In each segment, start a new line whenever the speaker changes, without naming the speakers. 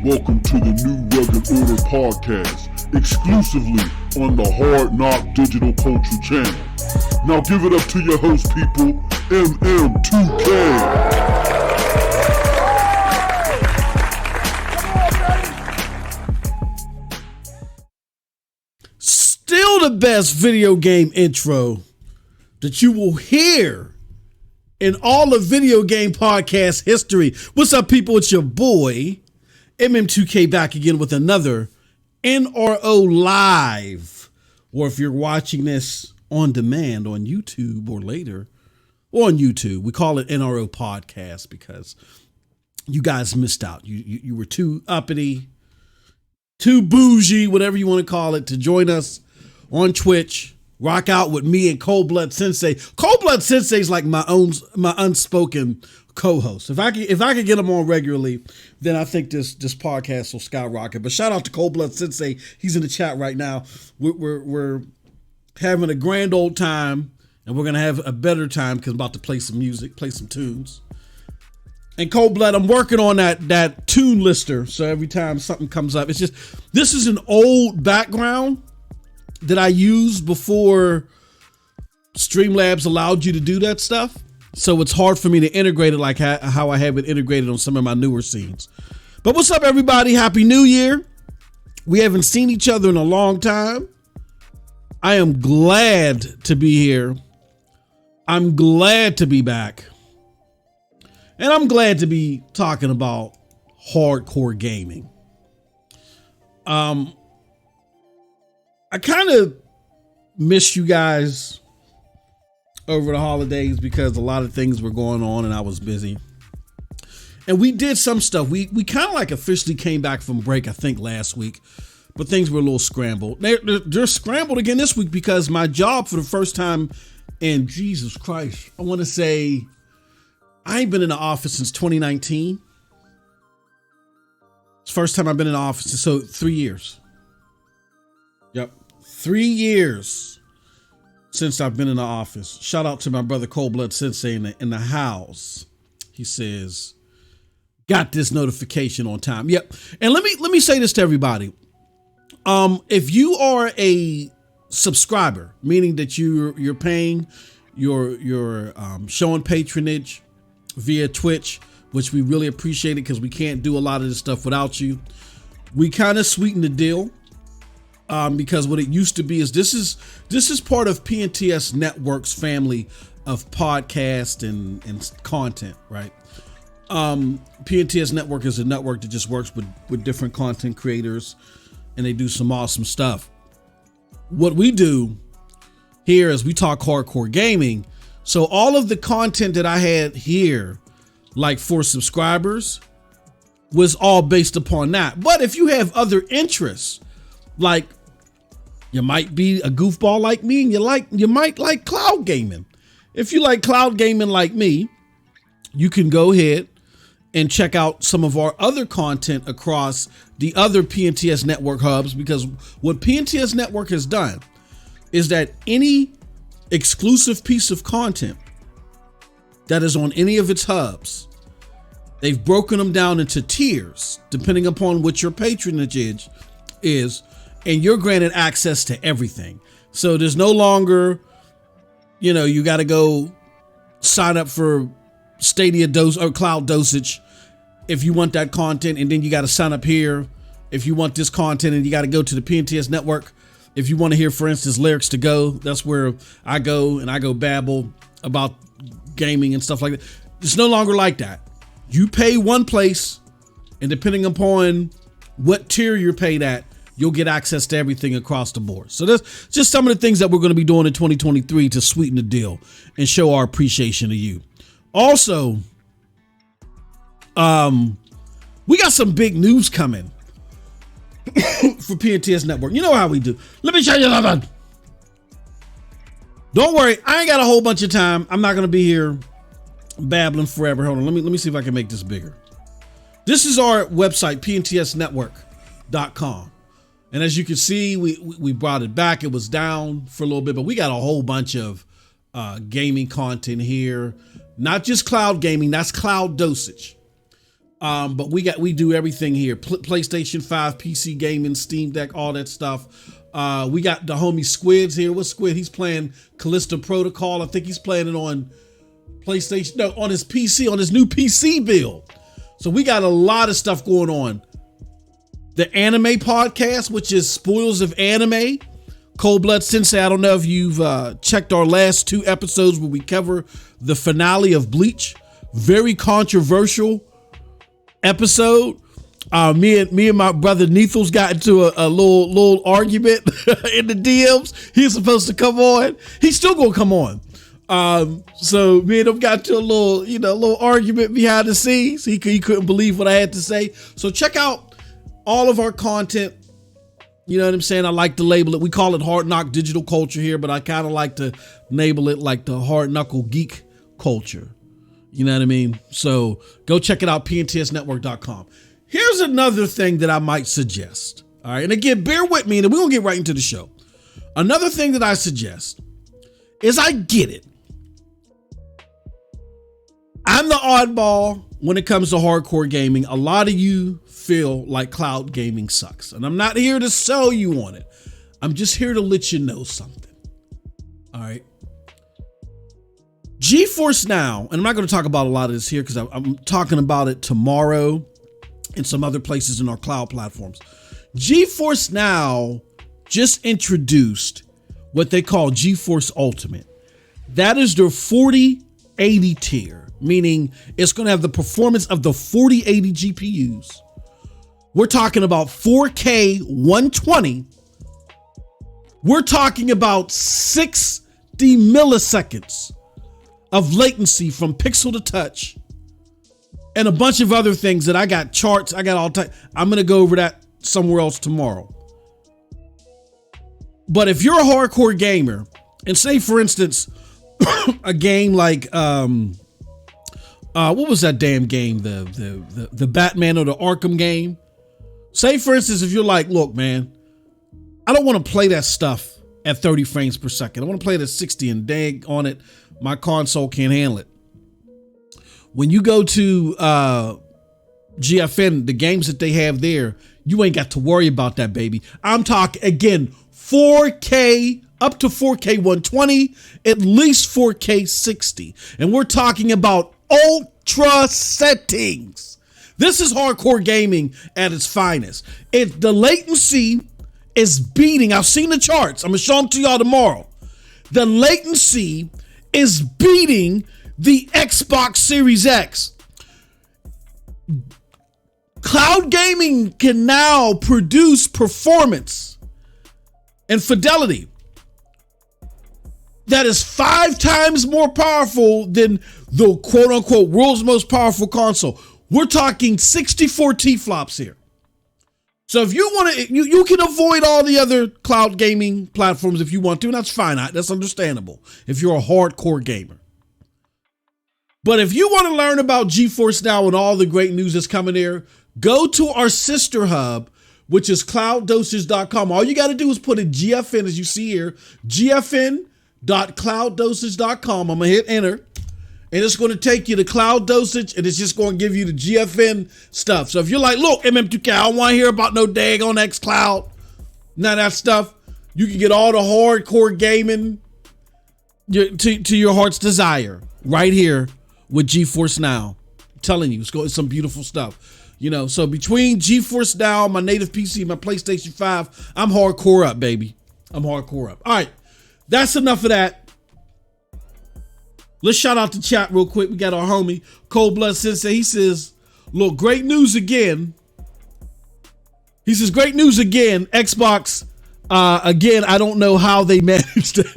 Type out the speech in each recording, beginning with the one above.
welcome to the New Rugged Order podcast, exclusively on the Hard Knock Digital Culture channel. Now give it up to your host, people, MM2K.
Still the best video game intro that you will hear in all of video game podcast history. What's up, people? It's your boy, MM2K, back again with another NRO Live. Or if you're watching this on demand on YouTube or later, or on YouTube, we call it NRO Podcast because you guys missed out. You were too uppity, too bougie, whatever you want to call it, to join us on Twitch. Rock out with me and Cold Blood Sensei. Cold Blood Sensei is like my unspoken co-host. If I could get him on regularly, then I think this podcast will skyrocket. But shout out to Cold Blood Sensei. He's in the chat right now. We're having a grand old time, and we're gonna have a better time because I'm about to play some music, play some tunes. And Cold Blood, I'm working on that tune lister. So every time something comes up, it's just, this is an old background that I used before Streamlabs allowed you to do that stuff. So it's hard for me to integrate it like how I have it integrated on some of my newer scenes. But what's up, everybody? Happy New Year. We haven't seen each other in a long time. I am glad to be here. I'm glad to be back. And I'm glad to be talking about hardcore gaming. I kind of missed you guys over the holidays because a lot of things were going on and I was busy. And we did some stuff. We kind of like officially came back from break, I think, last week, but things were a little scrambled. They're scrambled again this week because my job, for the first time in, Jesus Christ, I want to say, I ain't been in the office since 2019. It's the first time I've been in the office, so 3 years. Yep. 3 years since I've been in the office. Shout out to my brother Cold Blood Sensei in the house. He says, got this notification on time. Yep. And let me say this to everybody. If you are a subscriber, meaning that you're paying, you're showing patronage via Twitch, which we really appreciate it because we can't do a lot of this stuff without you. We kind of sweeten the deal. Because what it used to be is this is part of PNTS Network's family of podcast and content, right? PNTS Network is a network that just works with different content creators, and they do some awesome stuff. What we do here is we talk hardcore gaming. So all of the content that I had here, like for subscribers, was all based upon that. But if you have other interests, like you might be a goofball like me and you might like cloud gaming. If you like cloud gaming like me, you can go ahead and check out some of our other content across the other PNTS Network hubs, because what PNTS Network has done is that any exclusive piece of content that is on any of its hubs, they've broken them down into tiers depending upon what your patronage is. And you're granted access to everything. So there's no longer, you got to go sign up for Stadia dose or cloud dosage if you want that content. And then you got to sign up here if you want this content, and you got to go to the PNTS Network. If you want to hear, for instance, Lyrics to Go, that's where I go and I go babble about gaming and stuff like that. It's no longer like that. You pay one place, and depending upon what tier you're paid at, you'll get access to everything across the board. So that's just some of the things that we're going to be doing in 2023 to sweeten the deal and show our appreciation to you. Also, we got some big news coming for PNTS Network. You know how we do. Let me show you something. Don't worry, I ain't got a whole bunch of time. I'm not going to be here babbling forever. Hold on, let me see if I can make this bigger. This is our website, pntsnetwork.com. And as you can see, we brought it back. It was down for a little bit, but we got a whole bunch of gaming content here. Not just cloud gaming, that's cloud dosage. But we do everything here. PlayStation 5, PC gaming, Steam Deck, all that stuff. We got the homie Squid's here. What's Squid? He's playing Callisto Protocol. I think he's playing it on PlayStation, no, on his PC, on his new PC build. So we got a lot of stuff going on. The anime podcast, which is Spoils of Anime. Cold Blood Sensei, I don't know if you've checked our last 2 episodes where we cover the finale of Bleach. Very controversial episode. Me and my brother Nethos got into a little argument in the DMs. He's supposed to come on. He's still gonna come on. So me and him got to a little argument behind the scenes. He couldn't believe what I had to say. So check out all of our content. You know what I'm saying? I like to label it. We call it Hard Knock Digital Culture here, but I kind of like to label it like the Hard Knuckle Geek Culture. You know what I mean? So go check it out, pntsnetwork.com. Here's another thing that I might suggest. All right. And again, bear with me, and we're going to get right into the show. Another thing that I suggest is, I get it. I'm the oddball when it comes to hardcore gaming. A lot of you feel like cloud gaming sucks, and I'm not here to sell you on it. I'm just here to let you know something. All right. GeForce Now, and I'm not going to talk about a lot of this here because I'm talking about it tomorrow and some other places in our cloud platforms. GeForce Now just introduced what they call GeForce Ultimate. That is their 4080 tier, meaning it's going to have the performance of the 4080 GPUs. We're talking about 4K 120. We're talking about 60 milliseconds of latency from pixel to touch, and a bunch of other things that I got charts. I got all time. I'm going to go over that somewhere else tomorrow. But if you're a hardcore gamer, and say for instance, a game like, what was that damn game? The Batman or the Arkham game. Say for instance, if you're like, look, man, I don't want to play that stuff at 30 frames per second. I want to play it at 60, and dang on it, my console can't handle it. When you go to GFN, the games that they have there, you ain't got to worry about that, baby. I'm talking, again, 4K, up to 4K 120, at least 4K 60. And we're talking about ultra settings. This is hardcore gaming at its finest. The latency is beating, I've seen the charts. I'm going to show them to y'all tomorrow. The latency is beating the Xbox Series X. Cloud gaming can now produce performance and fidelity that is 5 times more powerful than the quote unquote world's most powerful console. We're talking 64 T-flops here. So if you want to, you can avoid all the other cloud gaming platforms if you want to, and that's fine. That's understandable if you're a hardcore gamer. But if you want to learn about GeForce Now and all the great news that's coming there, go to our sister hub, which is clouddosage.com. All you got to do is put in GFN, as you see here, gfn.clouddosage.com. I'm going to hit enter. And it's going to take you to Cloud Dosage, and it's just going to give you the GFN stuff. So if you're like, look, MM2K, I don't want to hear about no daggone xCloud, none of that stuff. You can get all the hardcore gaming to your heart's desire right here with GeForce Now. I'm telling you, it's some beautiful stuff. You know, so between GeForce Now, my native PC, my PlayStation 5, I'm hardcore up, baby. I'm hardcore up. All right, that's enough of that. Let's shout out the chat real quick. We got our homie, Cold Blood Sensei. He says, look, great news again. He says, great news again. Xbox, again, I don't know how they managed it.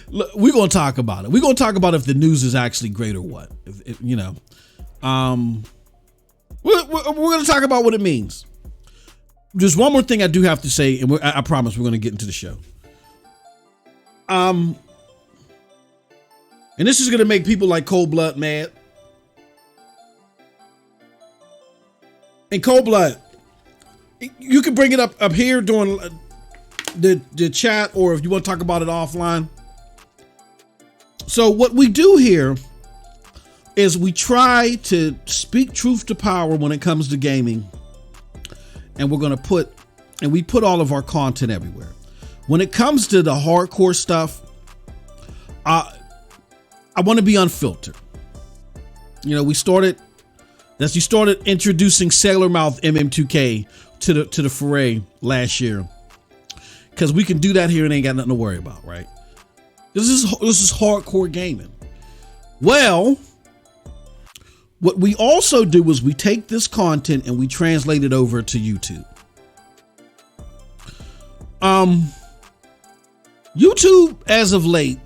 Look, we're going to talk about it. We're going to talk about if the news is actually great or what. If, you know, we're going to talk about what it means. Just one more thing I do have to say, and I promise we're going to get into the show. And this is going to make people like Cold Blood mad. And Cold Blood, you can bring it up here during the chat, or if you want to talk about it offline. So what we do here is we try to speak truth to power when it comes to gaming. And we're going to we put all of our content everywhere. When it comes to the hardcore stuff, I want to be unfiltered. You know, you started introducing Sailor Mouth MM2K to the foray last year, because we can do that here and ain't got nothing to worry about, right? This is hardcore gaming. Well, what we also do is we take this content and we translate it over to YouTube. YouTube, as of late,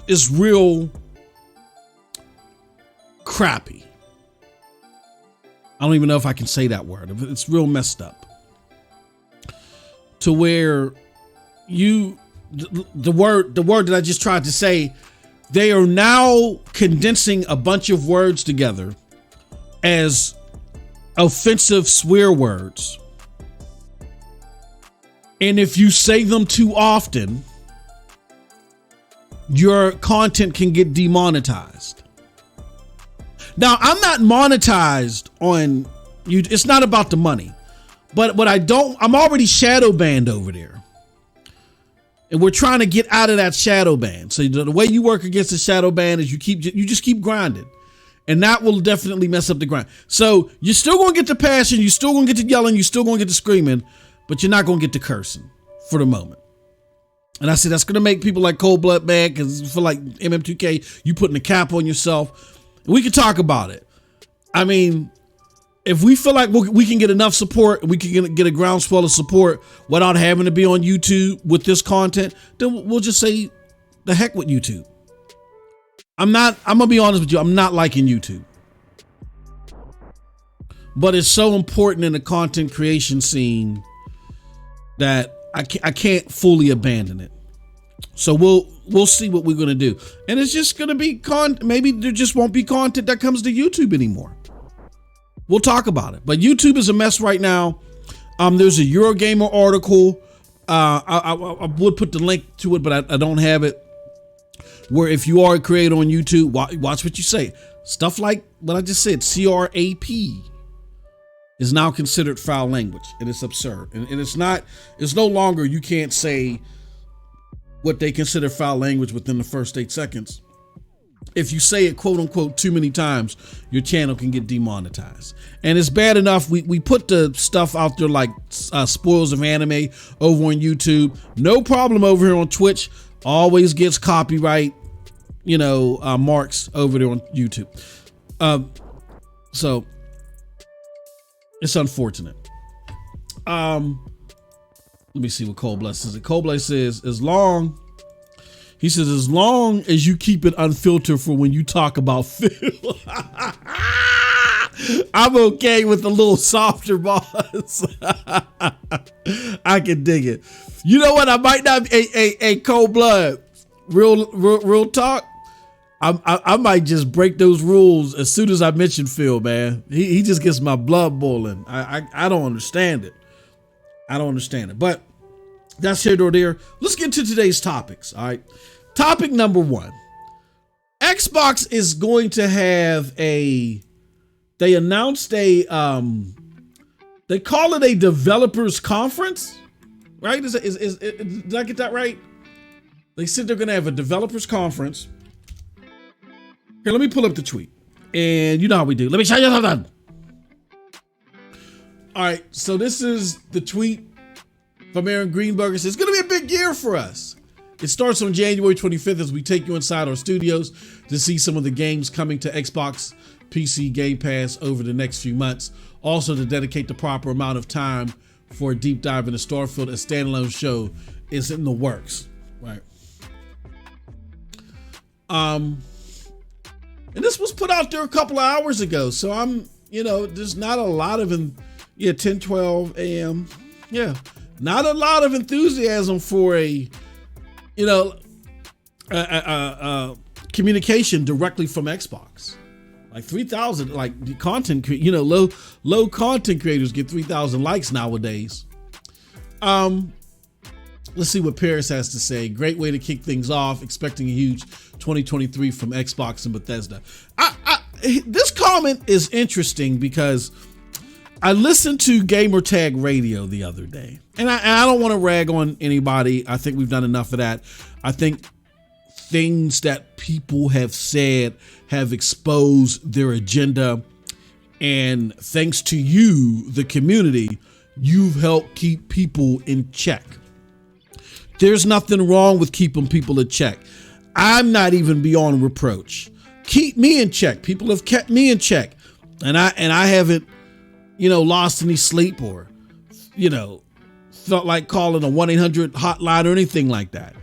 is real crappy. I don't even know if I can say that word. It's real messed up. To where the word that I just tried to say, they are now condensing a bunch of words together as offensive swear words. And if you say them too often, your content can get demonetized. Now, I'm not monetized on YouTube. It's not about the money. But I'm already shadow banned over there. And we're trying to get out of that shadow ban. So the way you work against the shadow ban is you just keep grinding. And that will definitely mess up the grind. So you're still going to get the passion, you're still going to get the yelling, you're still going to get the screaming, but you're not going to get the cursing for the moment. And I said that's going to make people like Cold Blood mad, because for like MM2K, you putting a cap on yourself. And we can talk about it. I mean, if we feel like we can get enough support, we can get a groundswell of support without having to be on YouTube with this content, then we'll just say the heck with YouTube. I'm going to be honest with you, I'm not liking YouTube. But it's so important in the content creation scene that I can't fully abandon it. So we'll see what we're going to do. And it's just going to be maybe there just won't be content that comes to YouTube anymore. We'll talk about it. But YouTube is a mess right now. There's a Eurogamer article. I would put the link to it, but I don't have it. Where if you are a creator on YouTube, watch what you say. Stuff like what I just said, CRAP is now considered foul language, and it's absurd. And it's no longer, you can't say what they consider foul language within the first 8 seconds. If you say it quote unquote too many times, your channel can get demonetized. And it's bad enough. We put the stuff out there like spoils of anime over on YouTube. No problem over here on Twitch. Always gets copyright, marks over there on YouTube. So it's unfortunate. Let me see what Cold Blood says. Cold Blood says, as long as you keep it unfiltered for when you talk about Phil. I'm okay with a little softer boss. I can dig it. You know what? I might not be a Cold Blood. Real talk. I might just break those rules as soon as I mention Phil, man. He just gets my blood boiling. I don't understand it. But that's here nor there. Let's get to today's topics. All right. Topic number 1. Xbox is going to have they announced they call it a developers conference, right? Did I get that right? They said they're going to have a developers conference. Here, let me pull up the tweet. And you know how we do. Let me show you something. All right, so this is the tweet from Aaron Greenberg. It says, it's going to be a big year for us. It starts on January 25th as we take you inside our studios to see some of the games coming to Xbox PC Game Pass over the next few months. Also to dedicate the proper amount of time for a deep dive into Starfield. A standalone show is in the works, right? And this was put out there a couple of hours ago. So there's not a lot of 10, 12 a.m. Yeah. Not a lot of enthusiasm for a communication directly from Xbox. Like 3,000, like the content, low content creators get 3,000 likes nowadays. Let's Let's see what Paris has to say. Great way to kick things off. Expecting a huge 2023 from Xbox and Bethesda. This comment is interesting because I listened to Gamertag Radio the other day, and I don't want to rag on anybody. I think we've done enough of that. I think things that people have said have exposed their agenda, and thanks to you, the community, you've helped keep people in check. There's nothing wrong with keeping people in check. I'm not even beyond reproach. Keep me in check. People have kept me in check, and I haven't, lost any sleep or, felt like calling a 1-800 hotline or anything like that.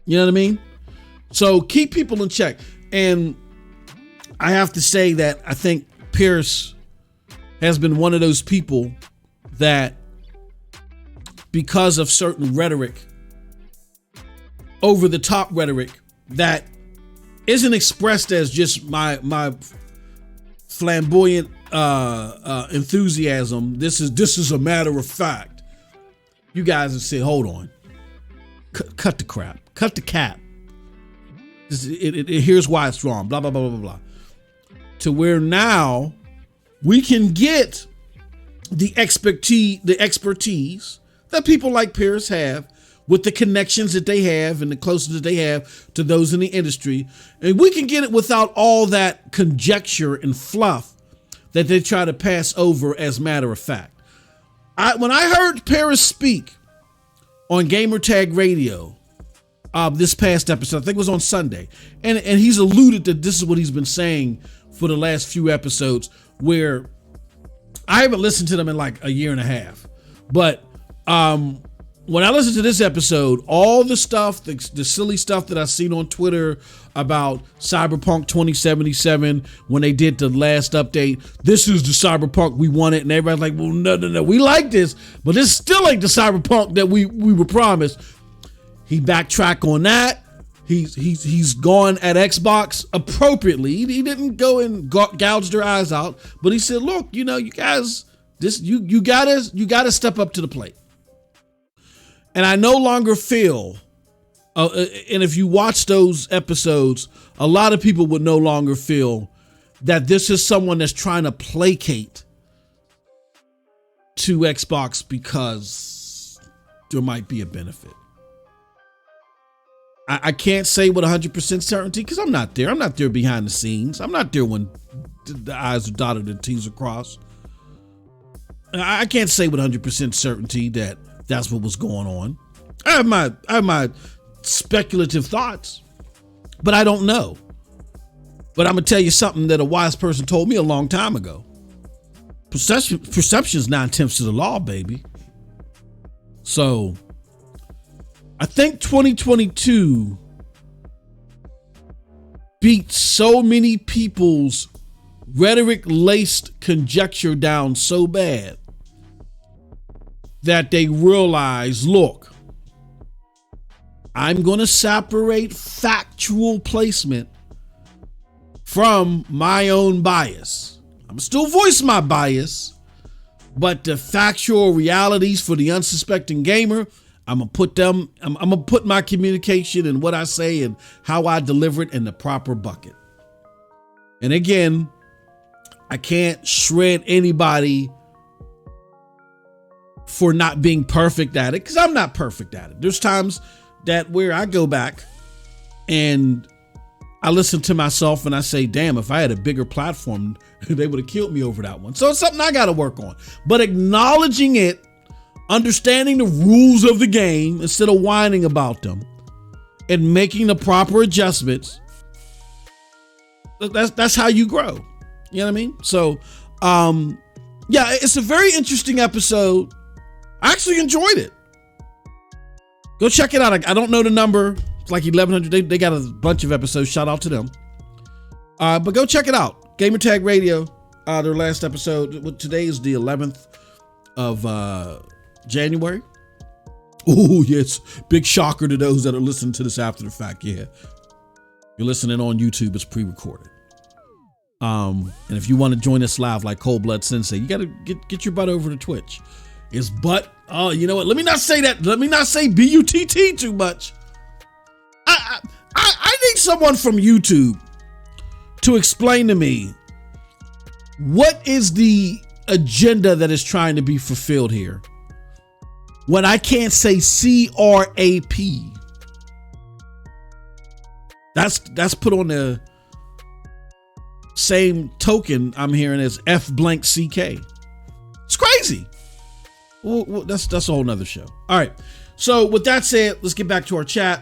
You know what I mean? So keep people in check. And I have to say that I think Pierce has been one of those people that, because of certain rhetoric, over the top rhetoric that isn't expressed as just my flamboyant enthusiasm. This is a matter of fact. You guys have said, hold on, cut the crap, cut the cap. Here's why it's wrong. Blah blah blah blah blah. To where now we can get the expertise that people like Pierce have, with the connections that they have and the closeness that they have to those in the industry. And we can get it without all that conjecture and fluff that they try to pass over as matter of fact. When I heard Paris speak on Gamertag Radio this past episode, I think it was on Sunday, and he's alluded that this is what he's been saying for the last few episodes, where I haven't listened to them in like a year and a half. But when I listened to this episode, all the stuff, the silly stuff that I've seen on Twitter about Cyberpunk 2077, when they did the last update, this is the Cyberpunk we wanted, and everybody's like, well, no, we like this, but this still ain't the Cyberpunk that we were promised. He backtracked on that. He's gone at Xbox appropriately. He didn't go and gouge their eyes out, but he said, look, you guys, you gotta step up to the plate. And I no longer feel, and if you watch those episodes, a lot of people would no longer feel that this is someone that's trying to placate to Xbox because there might be a benefit. I can't say with 100% certainty because I'm not there. I'm not there behind the scenes. I'm not there when the I's are dotted and T's are crossed. I can't say with 100% certainty that that's what was going on. I have my speculative thoughts, but I don't know. But I'm gonna tell you something that a wise person told me a long time ago. Perception is 9/10 of the law, baby. So I think 2022 beat so many people's rhetoric-laced conjecture down so bad that they realize, look, I'm going to separate factual placement from my own bias. I'm still voice my bias, but the factual realities for the unsuspecting gamer, I'm gonna put my communication and what I say and how I deliver it in the proper bucket. And again, I can't shred anybody for not being perfect at it, because I'm not perfect at it. There's times that where I go back and I listen to myself and I say, damn, if I had a bigger platform, they would have killed me over that one. So it's something I got to work on. But acknowledging it, understanding the rules of the game instead of whining about them, and making the proper adjustments, that's how you grow. You know what I mean? So, yeah, it's a very interesting episode. I actually enjoyed it. Go check it out. I don't know the number. It's like 1,100. They got a bunch of episodes. Shout out to them. But go check it out. Gamertag Radio, their last episode. Today is the 11th of January. Oh, yes. Big shocker to those that are listening to this after the fact. Yeah. You're listening on YouTube. It's pre-recorded. And if you want to join us live like Cold Blood Sensei, you got to get your butt over to Twitch. It's butt Oh, you know what? Let me not say that. Let me not say BUTT too much. I need someone from YouTube to explain to me what is the agenda that is trying to be fulfilled here when I can't say CRAP. That's put on the same token I'm hearing as F blank CK. It's crazy. Well, that's a whole nother show. All right. So with that said, let's get back to our chat.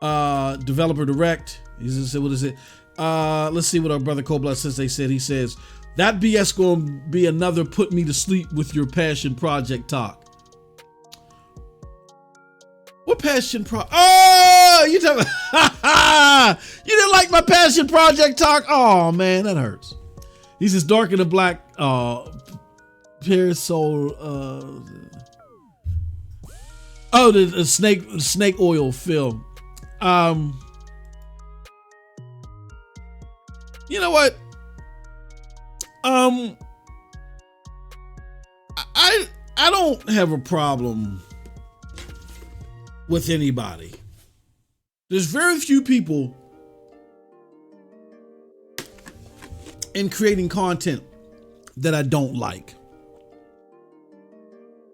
Developer Direct. What is it? Let's see what our brother Cold-Blood Sensei said. He says, that BS gonna be another put me to sleep with your passion project talk. What passion Oh, you talking you didn't like my passion project talk? Oh man, that hurts. He says dark and the black parasol the snake oil film. You know what? I don't have a problem with anybody. There's very few people in creating content that I don't like.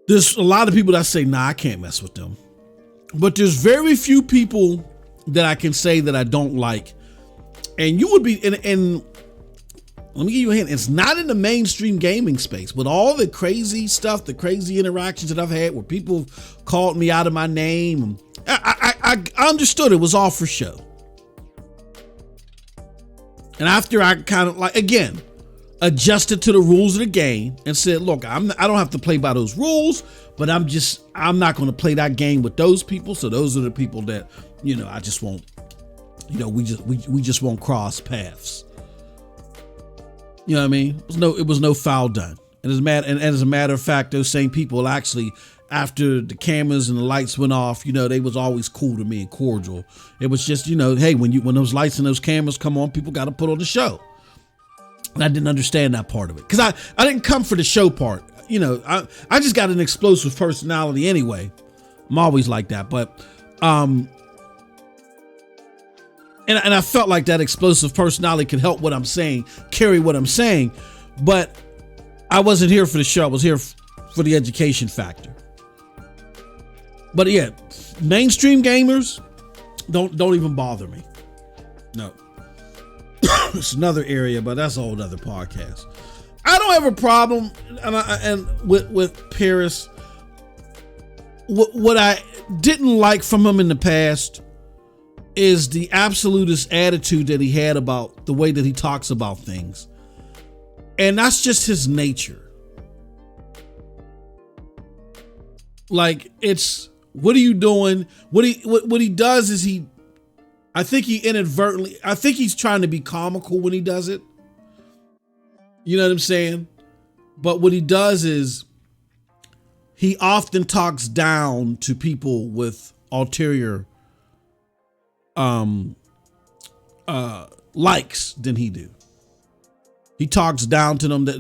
There's a lot of people that say, nah, I can't mess with them. But there's very few people that I can say that I don't like. And you would be, and let me give you a hint. It's not in the mainstream gaming space. With all the crazy stuff, the crazy interactions that I've had where people called me out of my name, I understood it was all for show. And after I kind of like, again, adjusted to the rules of the game and said, look, I don't have to play by those rules, but I'm not going to play that game with those people. So those are the people that, I just won't, we just won't cross paths. You know what I mean? It was no foul done. And as a matter of fact, those same people actually, after the cameras and the lights went off, they was always cool to me and cordial. It was just, hey, when those lights and those cameras come on, people got to put on the show. And I didn't understand that part of it because I didn't come for the show part. I just got an explosive personality anyway. I'm always like that, but and I felt like that explosive personality could help what I'm saying, carry what I'm saying, but I wasn't here for the show. I was here for the education factor. But yeah, mainstream gamers don't even bother me. No. It's another area, but that's a whole other podcast. I don't have a problem with Paris. What I didn't like from him in the past is the absolutist attitude that he had about the way that he talks about things. And that's just his nature. Like, it's, what are you doing? What he does is I think he's trying to be comical when he does it. You know what I'm saying? But what he does is he often talks down to people with ulterior likes than he do. He talks down to them that,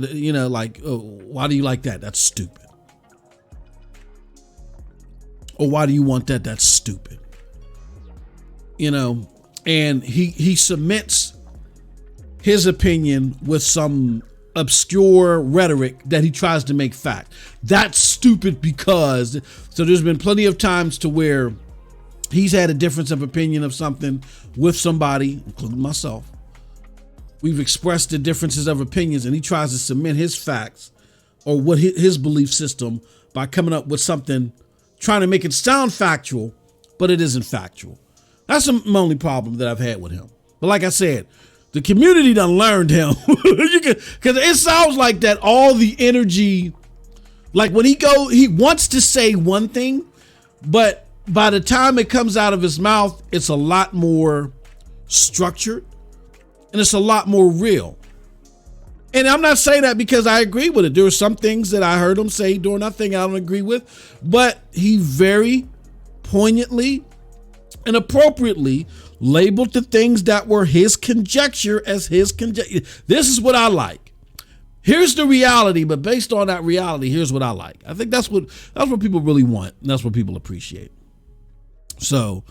like, oh, why do you like that? That's stupid. Or why do you want that? That's stupid. And he submits his opinion with some obscure rhetoric that he tries to make fact. That's stupid because, so there's been plenty of times to where he's had a difference of opinion of something with somebody, including myself. We've expressed the differences of opinions and he tries to submit his facts or what his belief system by coming up with something, trying to make it sound factual, but it isn't factual. That's the only problem that I've had with him. But like I said, the community done learned him. Because it sounds like that all the energy, like when he wants to say one thing, but by the time it comes out of his mouth, it's a lot more structured and it's a lot more real. And I'm not saying that because I agree with it. There are some things that I heard him say during that thing I don't agree with, but he very poignantly and appropriately labeled the things that were his conjecture as his conjecture. This is what I like. here's the reality, but based on that reality, here's what I like. I think that's what people really want. And that's what people appreciate. So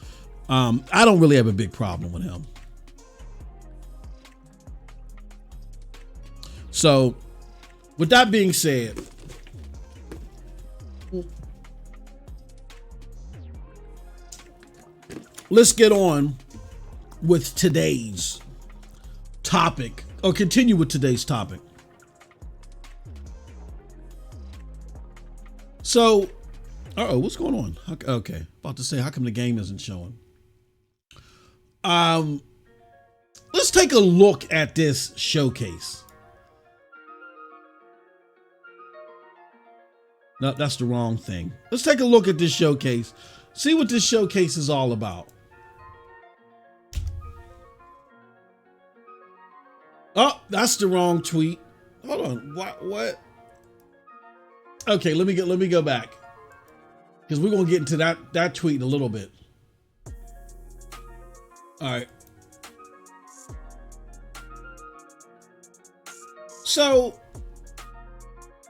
I don't really have a big problem with him. So with that being said, let's get on with today's topic, or continue with today's topic. So, what's going on? Okay, about to say, how come the game isn't showing? Let's take a look at this showcase. No, that's the wrong thing. Let's take a look at this showcase. See what this showcase is all about. Oh, that's the wrong tweet. Hold on. What? Okay, let me go back, because we're gonna get into that tweet in a little bit. All right. So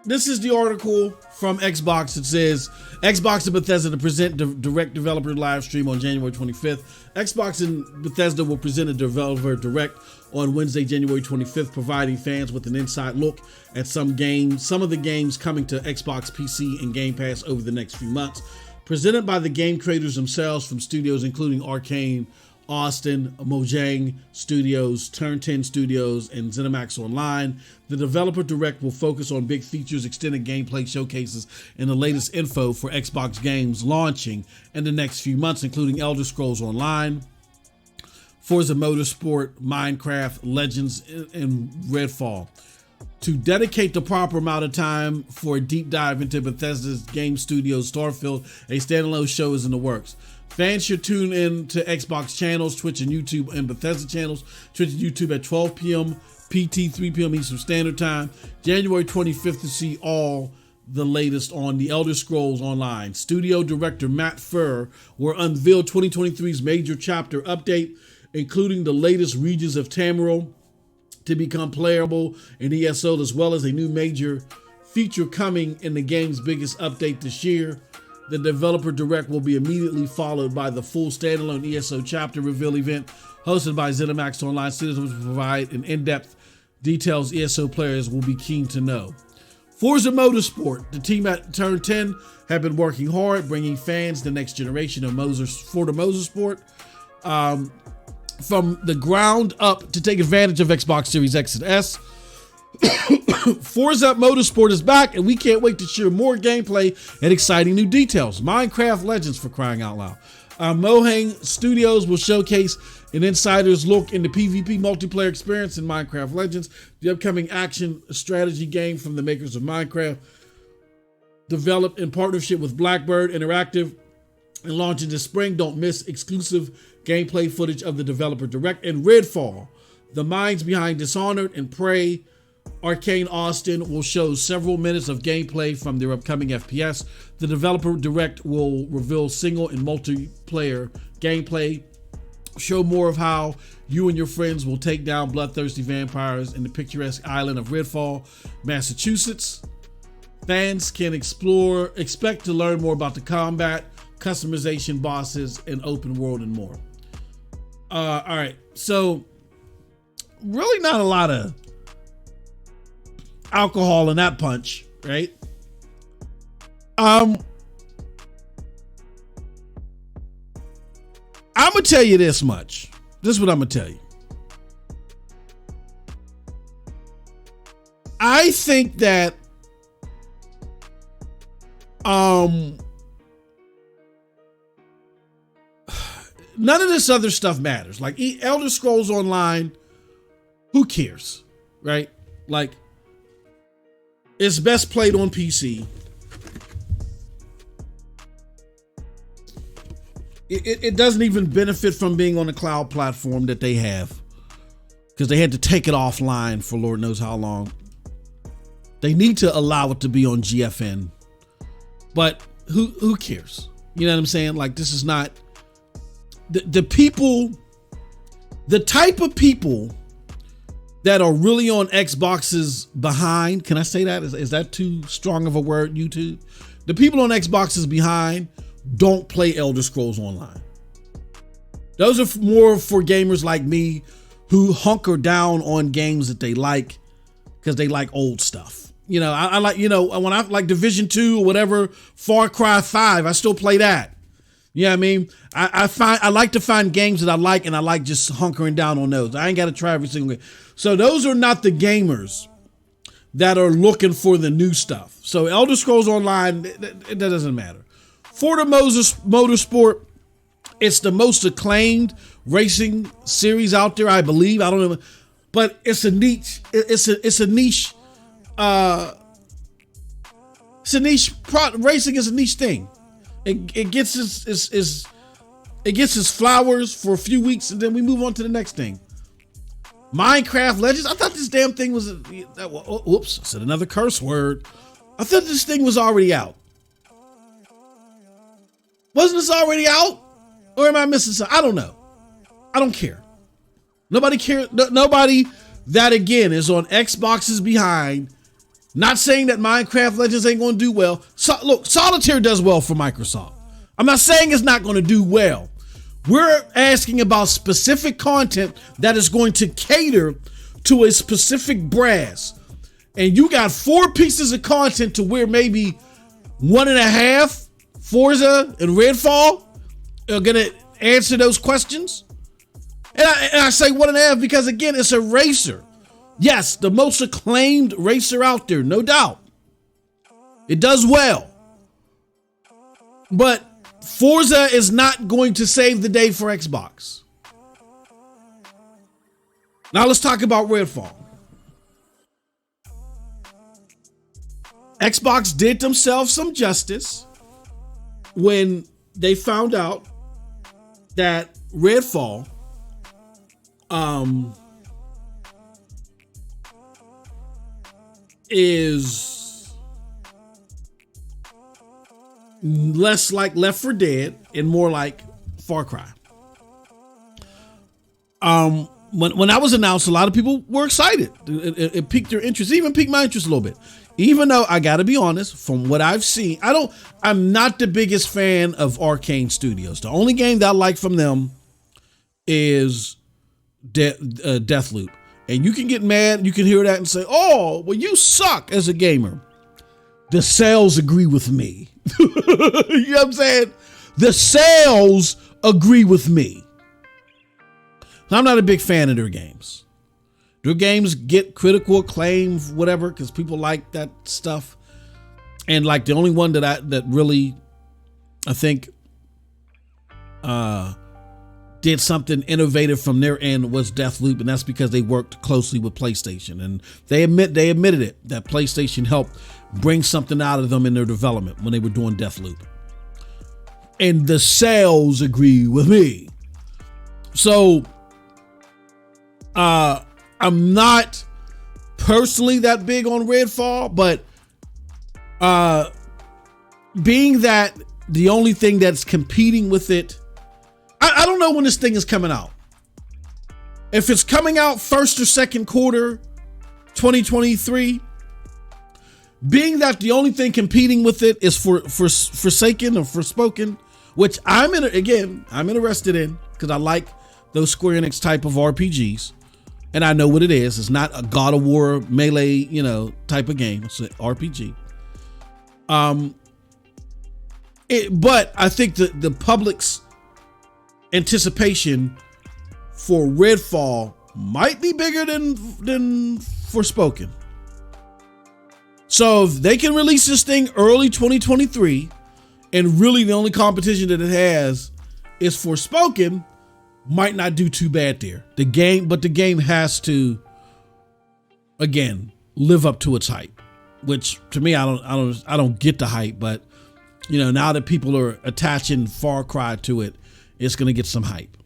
this is the article from Xbox. It says Xbox and Bethesda to present direct developer live stream on January 25th. Xbox and Bethesda will present a developer direct on Wednesday, January 25th, providing fans with an inside look at some of the games coming to Xbox, PC, and Game Pass over the next few months. Presented by the game creators themselves from studios including Arcane, Austin, Mojang Studios, Turn 10 Studios, and ZeniMax Online. The Developer Direct will focus on big features, extended gameplay showcases, and the latest info for Xbox games launching in the next few months, including Elder Scrolls Online, Forza Motorsport, Minecraft, Legends, and Redfall. To dedicate the proper amount of time for a deep dive into Bethesda's game studio Starfield, a standalone show is in the works. Fans should tune in to Xbox channels, Twitch and YouTube, and Bethesda channels, Twitch and YouTube at 12 p.m. PT, 3 p.m. Eastern Standard Time, January 25th, to see all the latest on the Elder Scrolls Online. Studio director Matt Furr will unveil 2023's major chapter update, including the latest regions of Tamriel to become playable in ESO, as well as a new major feature coming in the game's biggest update this year. The Developer Direct will be immediately followed by the full standalone ESO chapter reveal event hosted by ZeniMax Online Studios, which will provide an in-depth details ESO players will be keen to know. Forza Motorsport, the team at Turn 10 have been working hard, bringing fans the next generation of Forza Motorsport from the ground up to take advantage of Xbox Series X and S. Forza Motorsport is back, and we can't wait to share more gameplay and exciting new details. Minecraft Legends, for crying out loud. Mojang Studios will showcase an insider's look into PvP multiplayer experience in Minecraft Legends, the upcoming action strategy game from the makers of Minecraft, developed in partnership with Blackbird Interactive and launching this spring. Don't miss exclusive gameplay footage of the Developer Direct. And Redfall, the minds behind Dishonored and Prey, Arcane Austin will show several minutes of gameplay from their upcoming FPS. The Developer Direct will reveal single and multiplayer gameplay, show more of how you and your friends will take down bloodthirsty vampires in the picturesque island of Redfall, Massachusetts. Fans can expect to learn more about the combat, customization, bosses, and open world, and more. All right, so really not a lot of alcohol in that punch, right? I'm gonna tell you this much. This is what I'm gonna tell you. I think that none of this other stuff matters. Like Elder Scrolls Online, who cares, right? Like, it's best played on PC. It doesn't even benefit from being on a cloud platform that they have, because they had to take it offline for Lord knows how long. They need to allow it to be on GFN, but who cares? You know what I'm saying? Like, this is not the people, the type of people that are really on Xbox's behind. Can I say that? Is that too strong of a word, YouTube? The people on Xbox's behind don't play Elder Scrolls Online. Those are more for gamers like me who hunker down on games that they like because they like old stuff. You know, I like, you know, when I like Division 2 or whatever, Far Cry 5, I still play that. You know what I mean? I like to find games that I like, and I like just hunkering down on those. I ain't got to try every single game. So those are not the gamers that are looking for the new stuff. So Elder Scrolls Online, that doesn't matter. Forza Motorsport, it's the most acclaimed racing series out there, I believe. I don't know, but it's a niche. It's a niche. Racing is a niche thing. It gets its flowers for a few weeks, and then we move on to the next thing. Minecraft Legends. I thought this damn thing was. Oops! I said another curse word. I thought this thing was already out. Wasn't this already out? Or am I missing something? I don't know. I don't care. Nobody cares. Nobody that, again, is on Xbox's behind. Not saying that Minecraft Legends ain't going to do well. So, look, Solitaire does well for Microsoft. I'm not saying it's not going to do well. We're asking about specific content that is going to cater to a specific brass. And you got 4 pieces of content to where maybe 1.5 Forza and Redfall are going to answer those questions. And I say 1.5 because, again, it's a racer. Yes, the most acclaimed racer out there, no doubt. It does well. But Forza is not going to save the day for Xbox. Now let's talk about Redfall. Xbox did themselves some justice when they found out that Redfall is less like Left 4 Dead and more like Far Cry. When that was announced, a lot of people were excited. It piqued their interest, even piqued my interest a little bit. Even though I gotta be honest, from what I've seen, I'm not the biggest fan of Arcane Studios. The only game that I like from them is Deathloop. And you can get mad, you can hear that and say, oh, well, you suck as a gamer. The sales agree with me. You know what I'm saying? The sales agree with me. I'm not a big fan of their games. Their games get critical acclaim, whatever, because people like that stuff. And like the only one that really, I think, did something innovative from their end was Deathloop, and that's because they worked closely with PlayStation, and they admitted it, that PlayStation helped bring something out of them in their development when they were doing Deathloop. And the sales agree with me. So I'm not personally that big on Redfall, but being that the only thing that's competing with it, I don't know when this thing is coming out. If it's coming out first or second quarter 2023, being that the only thing competing with it is for Forsaken or Forspoken, which I'm interested in because I like those Square Enix type of RPGs, and I know what it is. It's not a God of War melee, type of game. It's an RPG. But I think the public's anticipation for Redfall might be bigger than Forspoken. So if they can release this thing early 2023, and really the only competition that it has is Forspoken, might not do too bad there. The game has to, again, live up to its hype, which to me I don't get the hype, but now that people are attaching Far Cry to it, it's going to get some hype.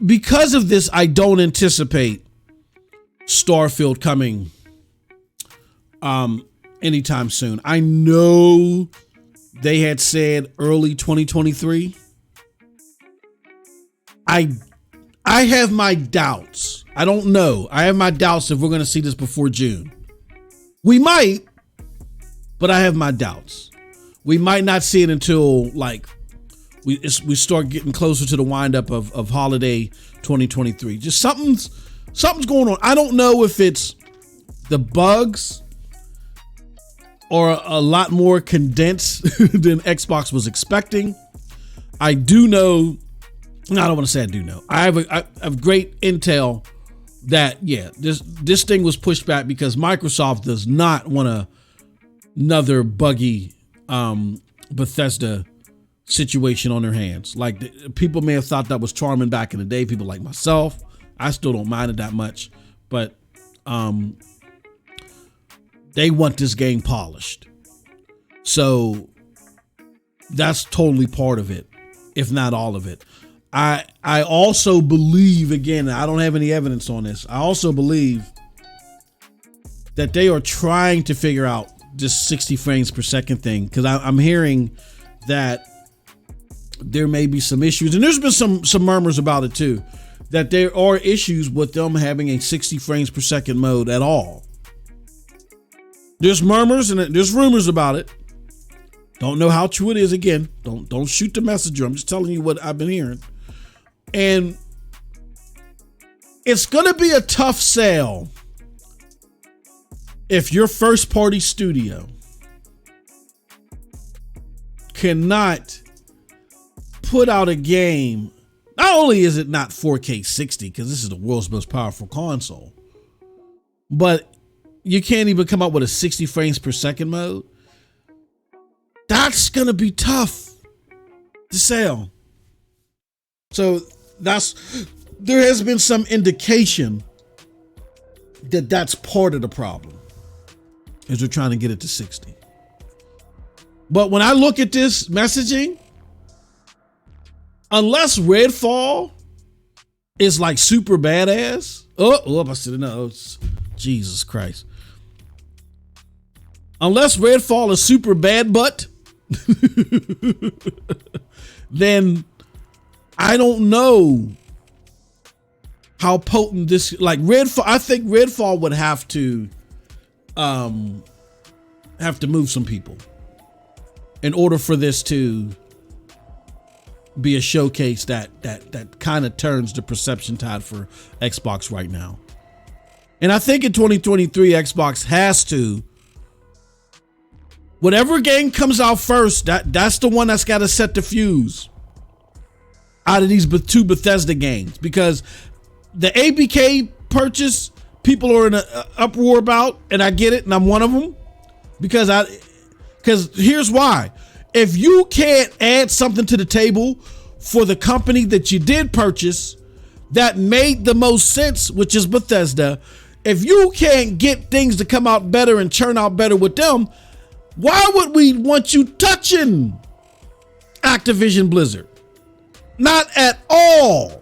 Because of this, I don't anticipate Starfield coming anytime soon. I know they had said early 2023. I have my doubts. I don't know. I have my doubts if we're going to see this before June. We might, but I have my doubts. We might not see it until like we start getting closer to the windup of holiday 2023. Just something's going on. I don't know if it's the bugs or a lot more condensed than Xbox was expecting. I do know. No, I don't want to say I do know. I have great intel that this thing was pushed back because Microsoft does not want another buggy Bethesda situation on their hands. Like people may have thought that was charming back in the day. People like myself, I still don't mind it that much, but they want this game polished. So that's totally part of it, if not all of it. I also believe, again, I don't have any evidence on this. I also believe that they are trying to figure out this 60 frames per second thing, because I'm hearing that there may be some issues, and there's been some murmurs about it too, that there are issues with them having a 60 frames per second mode at all. There's murmurs and there's rumors about it. Don't know how true it is. Again, don't shoot the messenger. I'm just telling you what I've been hearing. And it's going to be a tough sell if your first party studio cannot put out a game. Not only is it not 4K 60, because this is the world's most powerful console, but you can't even come up with a 60 frames per second mode. That's going to be tough to sell. So there has been some indication that that's part of the problem, is they're trying to get it to 60. But when I look at this messaging, unless Redfall is like super badass, I said no, Jesus Christ. Unless Redfall is super bad butt, then I don't know how potent this, like Redfall. I think Redfall would have to move some people in order for this to be a showcase that kind of turns the perception tide for Xbox right now. And I think in 2023, Xbox has to, whatever game comes out first, that's the one that's got to set the fuse out of these two Bethesda games, because the ABK purchase, people are in an uproar about, and I get it, and I'm one of them, because here's why. If you can't add something to the table for the company that you did purchase that made the most sense, which is Bethesda, if you can't get things to come out better and churn out better with them, why would we want you touching Activision Blizzard? Not at all.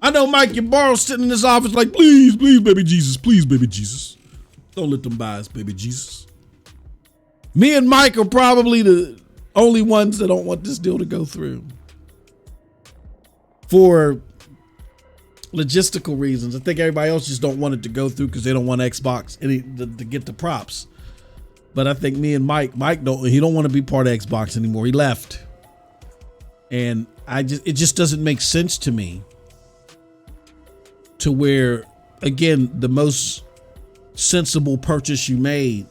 I know Mike Ybarro's sitting in his office like, please, baby Jesus. Don't let them buy us, baby Jesus. Me and Mike are probably the only ones that don't want this deal to go through for logistical reasons. I think everybody else just don't want it to go through because they don't want Xbox to get the props. But I think me and Mike don't want to be part of Xbox anymore. He left. And it just doesn't make sense to me to where, again, the most sensible purchase you made,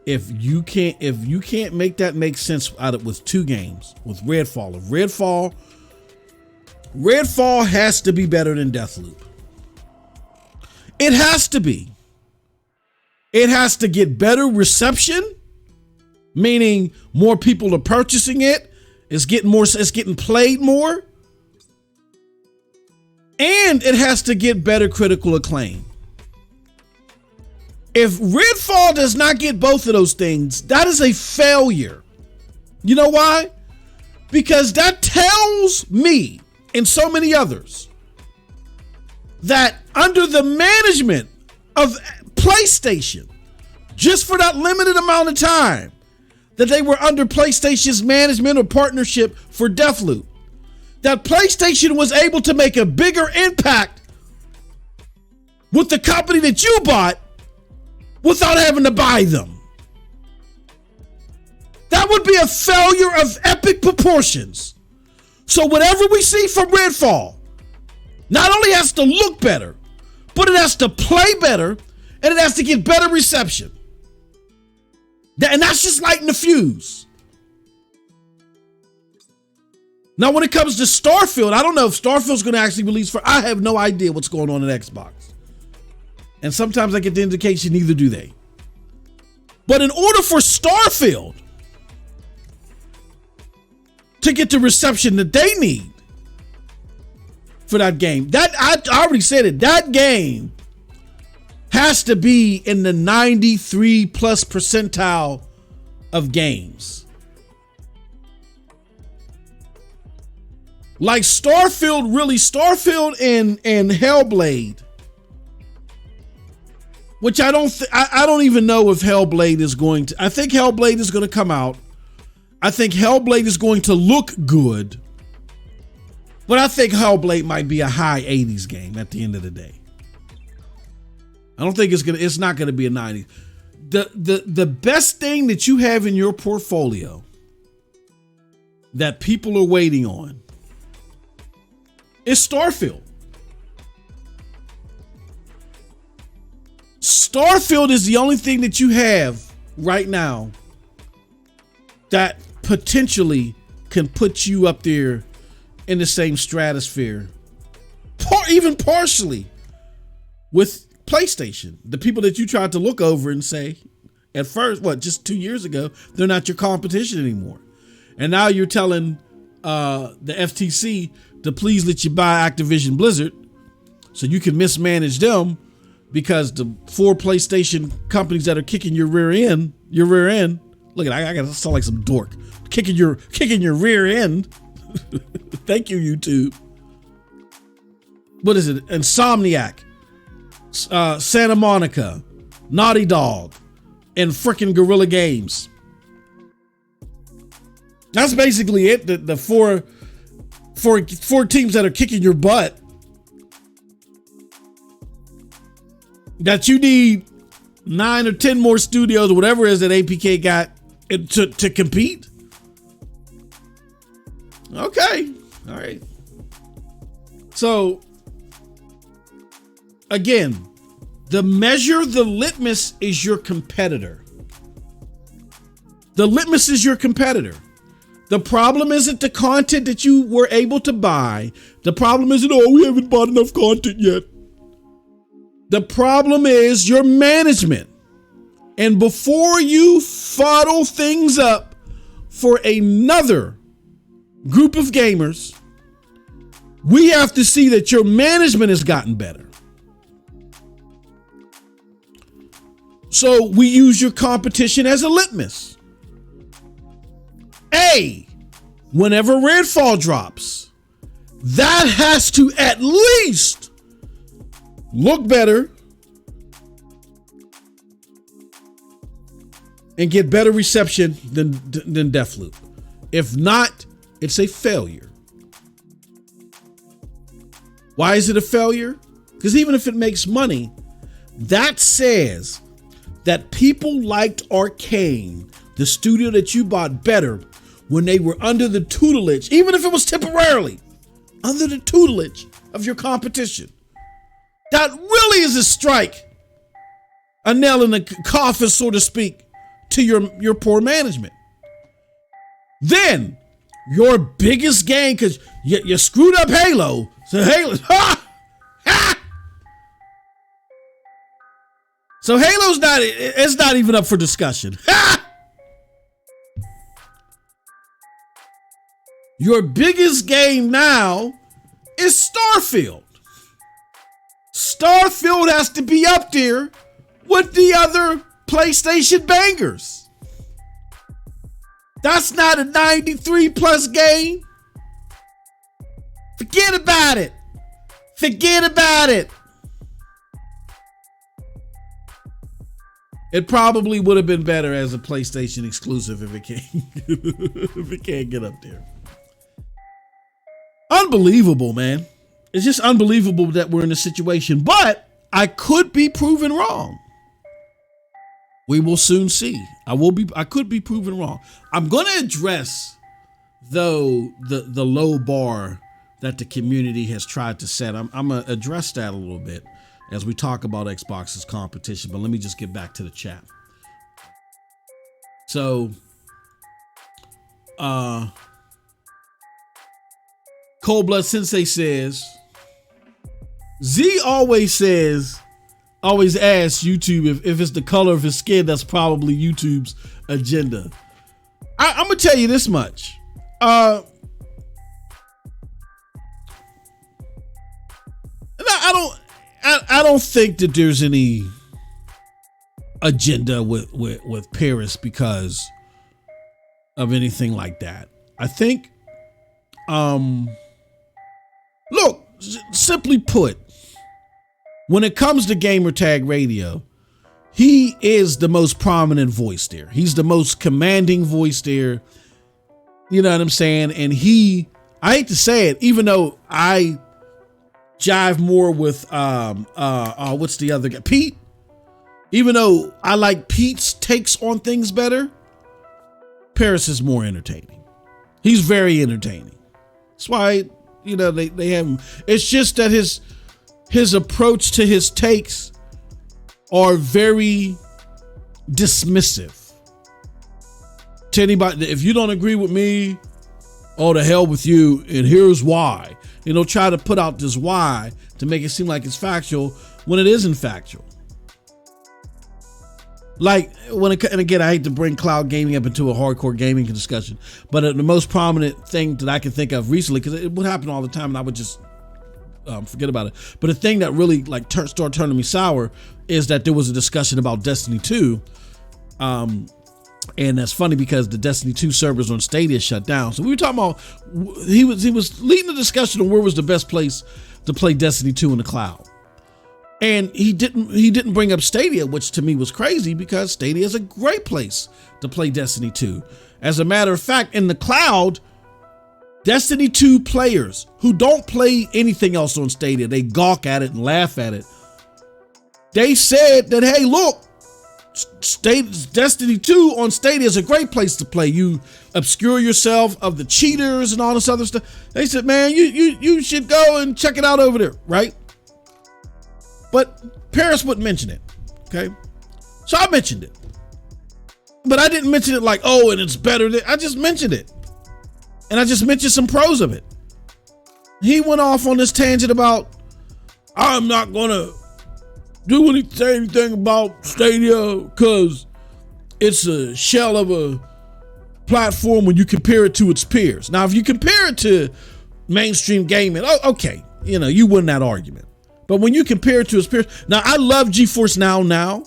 if you can't make that make sense out of with two games, with Redfall. If Redfall has to be better than Deathloop. It has to be. It has to get better reception, meaning more people are purchasing it. It's getting played more. And it has to get better critical acclaim. If Redfall does not get both of those things, that is a failure. You know why? Because that tells me and so many others that under the management of PlayStation, just for that limited amount of time that they were under PlayStation's management or partnership for Deathloop, that PlayStation was able to make a bigger impact with the company that you bought without having to buy them. That would be a failure of epic proportions. So whatever we see from Redfall not only has to look better, but it has to play better and it has to get better reception. And that's just lighting the fuse. Now, when it comes to Starfield, I don't know if Starfield's going to actually release I have no idea what's going on at Xbox. And sometimes I get the indication neither do they. But in order for Starfield to get the reception that they need for that game, that I already said it, that game has to be in the 93 plus percentile of games. Like Starfield and Hellblade, which I don't even know if Hellblade is going to. I think Hellblade is going to come out. I think Hellblade is going to look good, but I think Hellblade might be a high 80s game at the end of the day. I don't think it's not going to be a 90s. The best thing that you have in your portfolio that people are waiting on is Starfield. Starfield is the only thing that you have right now that potentially can put you up there in the same stratosphere, even partially, with PlayStation. The people that you tried to look over and say, at first, just 2 years ago, they're not your competition anymore. And now you're telling the FTC to please let you buy Activision Blizzard so you can mismanage them, because the 4 PlayStation companies that are kicking your rear end. Look at I gotta sound like some dork. Kicking your rear end. Thank you, YouTube. What is it? Insomniac, Santa Monica, Naughty Dog, and frickin' Guerrilla Games. That's basically it. The four teams that are kicking your butt, that you need 9 or 10 more studios or whatever it is that APK got to compete. Okay. All right. So again, the litmus is your competitor. The litmus is your competitor. The problem isn't the content that you were able to buy. The problem isn't, we haven't bought enough content yet. The problem is your management. And before you fuddle things up for another group of gamers, we have to see that your management has gotten better. So we use your competition as a litmus. Whenever Redfall drops, that has to at least look better and get better reception than Deathloop. If not, it's a failure. Why is it a failure? Because even if it makes money, that says that people liked Arcane, the studio that you bought, better when they were under the tutelage, even if it was temporarily, under the tutelage of your competition. That really is a strike, a nail in the coffin, so to speak, to your poor management. Then your biggest game, because you screwed up Halo. So Halo, So Halo's it's not even up for discussion. Your biggest game now is Starfield. Starfield has to be up there with the other PlayStation bangers. That's not a 93 plus game. Forget about it. Forget about it. It probably would have been better as a PlayStation exclusive if it can't get up there. Unbelievable, man. It's just unbelievable that we're in this situation, but I could be proven wrong. We will soon see. I could be proven wrong. I'm going to address, though, the low bar that the community has tried to set. I'm going to address that a little bit as we talk about Xbox's competition, but let me just get back to the chat. So, Cold Blood Sensei says, Z always asks YouTube if it's the color of his skin. That's probably YouTube's agenda. I'm gonna tell you this much. I don't think that there's any agenda with Paris because of anything like that. I think, look, simply put, when it comes to Gamertag Radio, he is the most prominent voice there. He's the most commanding voice there. You know what I'm saying? And I hate to say it, even though I jive more with what's the other guy? Pete. Even though I like Pete's takes on things better, Paris is more entertaining. He's very entertaining. That's why, you know, they have him. It's just that his approach to his takes are very dismissive. To anybody, if you don't agree with me, oh, the hell with you, and here's why. You know, try to put out this why to make it seem like it's factual when it isn't factual. Like, and again, I hate to bring cloud gaming up into a hardcore gaming discussion, but the most prominent thing that I can think of recently, because it would happen all the time and I would just forget about it. But the thing that really like started turning me sour is that there was a discussion about Destiny 2. And that's funny because the Destiny 2 servers on Stadia shut down. So we were talking about, he was leading the discussion on where was the best place to play Destiny 2 in the cloud. And he didn't bring up Stadia, which to me was crazy because Stadia is a great place to play Destiny 2. As a matter of fact, in the cloud, Destiny 2 players who don't play anything else on Stadia, they gawk at it and laugh at it. They said that, hey, look, Destiny 2 on Stadia is a great place to play. You obscure yourself of the cheaters and all this other stuff. They said, man, you should go and check it out over there, right? But Paris wouldn't mention it, okay? So I mentioned it. But I didn't mention it like, oh, and it's better than, I just mentioned it. And I just mentioned some pros of it. He went off on this tangent about, I'm not gonna say anything about Stadia because it's a shell of a platform when you compare it to its peers. Now, if you compare it to mainstream gaming, okay, you know, you win that argument. But when you compare it to its peers, now I love GeForce Now.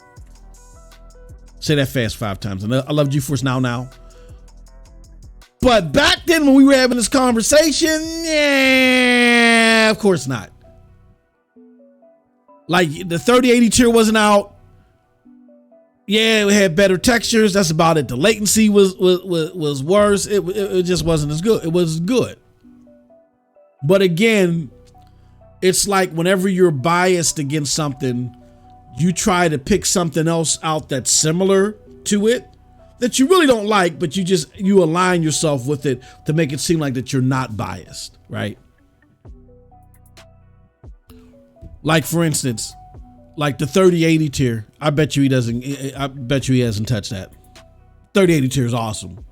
Say that fast 5 times. I love GeForce Now. But back then when we were having this conversation, yeah, of course not. Like the 3080 tier wasn't out. Yeah, it had better textures. That's about it. The latency was worse. It just wasn't as good. It was good. But again, it's like whenever you're biased against something, you try to pick something else out that's similar to it that you really don't like, but you align yourself with it to make it seem like that you're not biased, right? Like for instance, like the 3080 tier, I bet you he hasn't touched that. 3080 tier is awesome.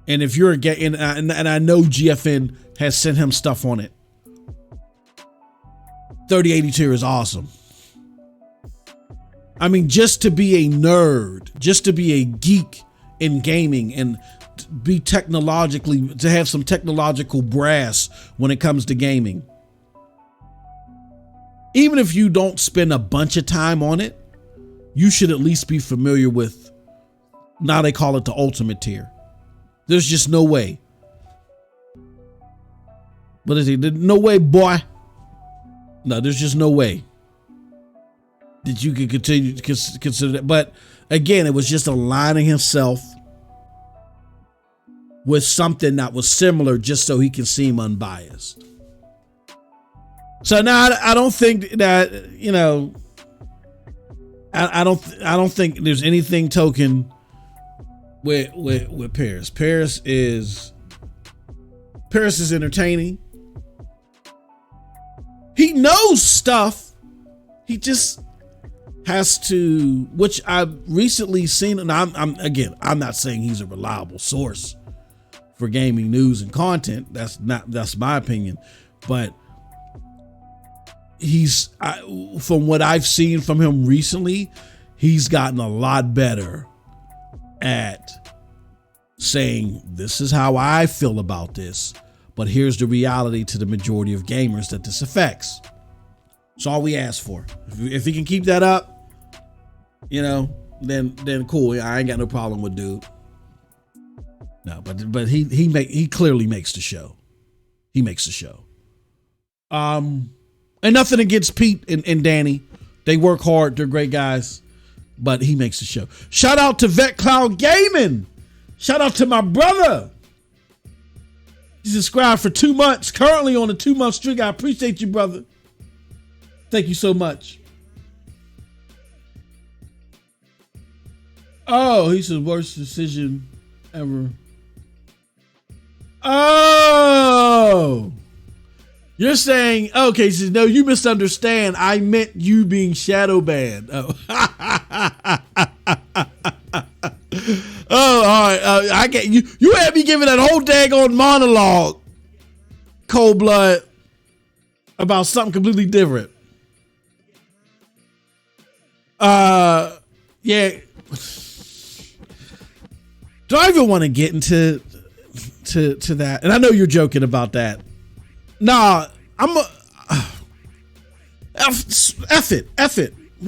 And if you're and I know GFN has sent him stuff on it. 3080 tier is awesome. I mean, just to be a nerd, just to be a geek in gaming and to have some technological brass when it comes to gaming. Even if you don't spend a bunch of time on it, you should at least be familiar with, now they call it the ultimate tier. There's just no way. What is it? No way, boy. No, there's just no way. that you could continue to consider that. But again, it was just aligning himself with something that was similar just so he can seem unbiased. So now I don't think that, you know, I don't think there's anything token with Paris. Paris is entertaining. He knows stuff. He just has to, which I've recently seen, and I'm not saying he's a reliable source for gaming news and content. That's my opinion, but from what I've seen from him recently, he's gotten a lot better at saying, this is how I feel about this, but here's the reality to the majority of gamers that this affects. That's all we ask for. If he can keep that up, you know, then cool. I ain't got no problem with dude. No, but he clearly makes the show. He makes the show. And nothing against Pete and Danny. They work hard. They're great guys. But he makes the show. Shout out to Vet Cloud Gaming. Shout out to my brother. He's subscribed for 2 months. Currently on a 2-month streak. I appreciate you, brother. Thank you so much. Oh, he said worst decision ever. Oh. You're saying, okay, he says, no, you misunderstand. I meant you being shadow banned. Oh, oh, all right. I get you. You had me giving that whole daggone monologue, Cold Blood, about something completely different. Yeah. Do I even want to get into that? And I know you're joking about that. Nah, F it.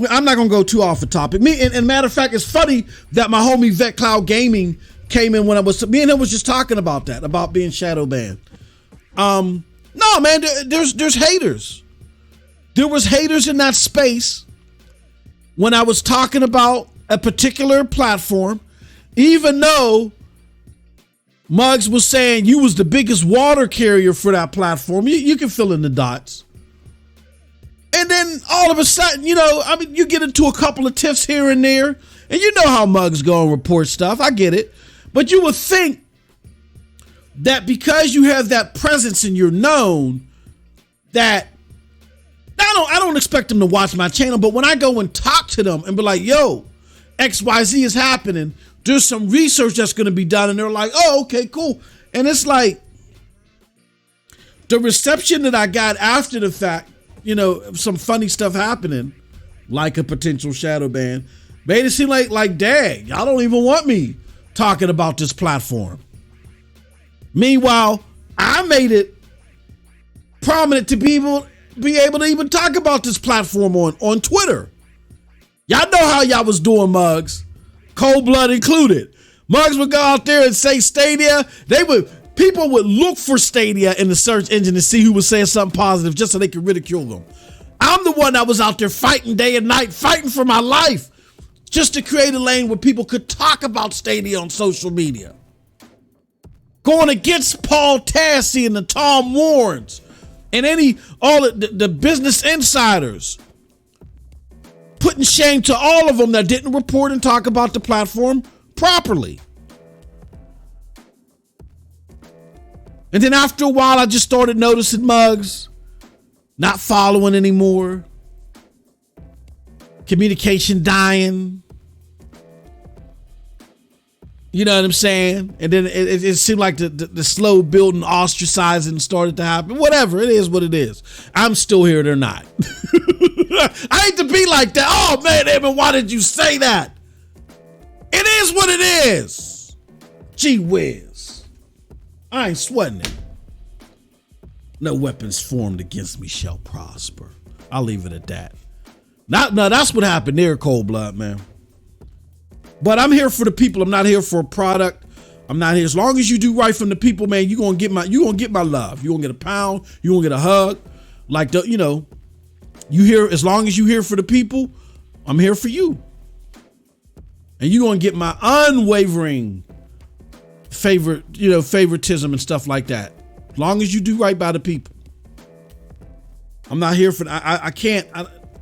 I'm not gonna go too off the topic. And matter of fact, it's funny that my homie Vet Cloud Gaming came in when me and him was just talking about that, about being shadow banned. No, man, there's haters. There was haters in that space when I was talking about a particular platform, even though Muggs was saying you was the biggest water carrier for that platform. You can fill in the dots. And then all of a sudden, you know, I mean, you get into a couple of tiffs here and there, and you know how Muggs go and report stuff. I get it. But you would think that because you have that presence and you're known, that I don't expect them to watch my channel, but when I go and talk to them and be like, yo, XYZ is happening, there's some research that's going to be done, and they're like, oh, okay, cool. And it's like the reception that I got after the fact, you know, some funny stuff happening, like a potential shadow ban, made it seem like, dang, y'all don't even want me talking about this platform. Meanwhile, I made it prominent to be able to even talk about this platform on Twitter. Y'all know how y'all was doing, Muggs. Cold Blood included. Muggs would go out there and say Stadia. People would look for Stadia in the search engine to see who was saying something positive just so they could ridicule them. I'm the one that was out there fighting day and night, fighting for my life, just to create a lane where people could talk about Stadia on social media. Going against Paul Tassi and the Tom Warrens and all the business insiders. Putting shame to all of them that didn't report and talk about the platform properly. And then after a while, I just started noticing Muggs not following anymore. Communication dying. You know what I'm saying? And then it seemed like the slow building ostracizing started to happen. Whatever, it is what it is. I'm still here, they're not. I hate to be like that. Oh man, Evan, why did you say that? It is what it is. Gee whiz. I ain't sweating it. No weapons formed against me shall prosper. I'll leave it at that. No, that's what happened there, Cold Blood, man. But I'm here for the people. I'm not here for a product. I'm not here. As long as you do right from the people, man, you're gonna get my love. You're gonna get a pound, you're gonna get a hug. Like you here, as long as you here for the people, I'm here for you. And you're going to get my unwavering favoritism and stuff like that. As long as you do right by the people. I'm not here for, I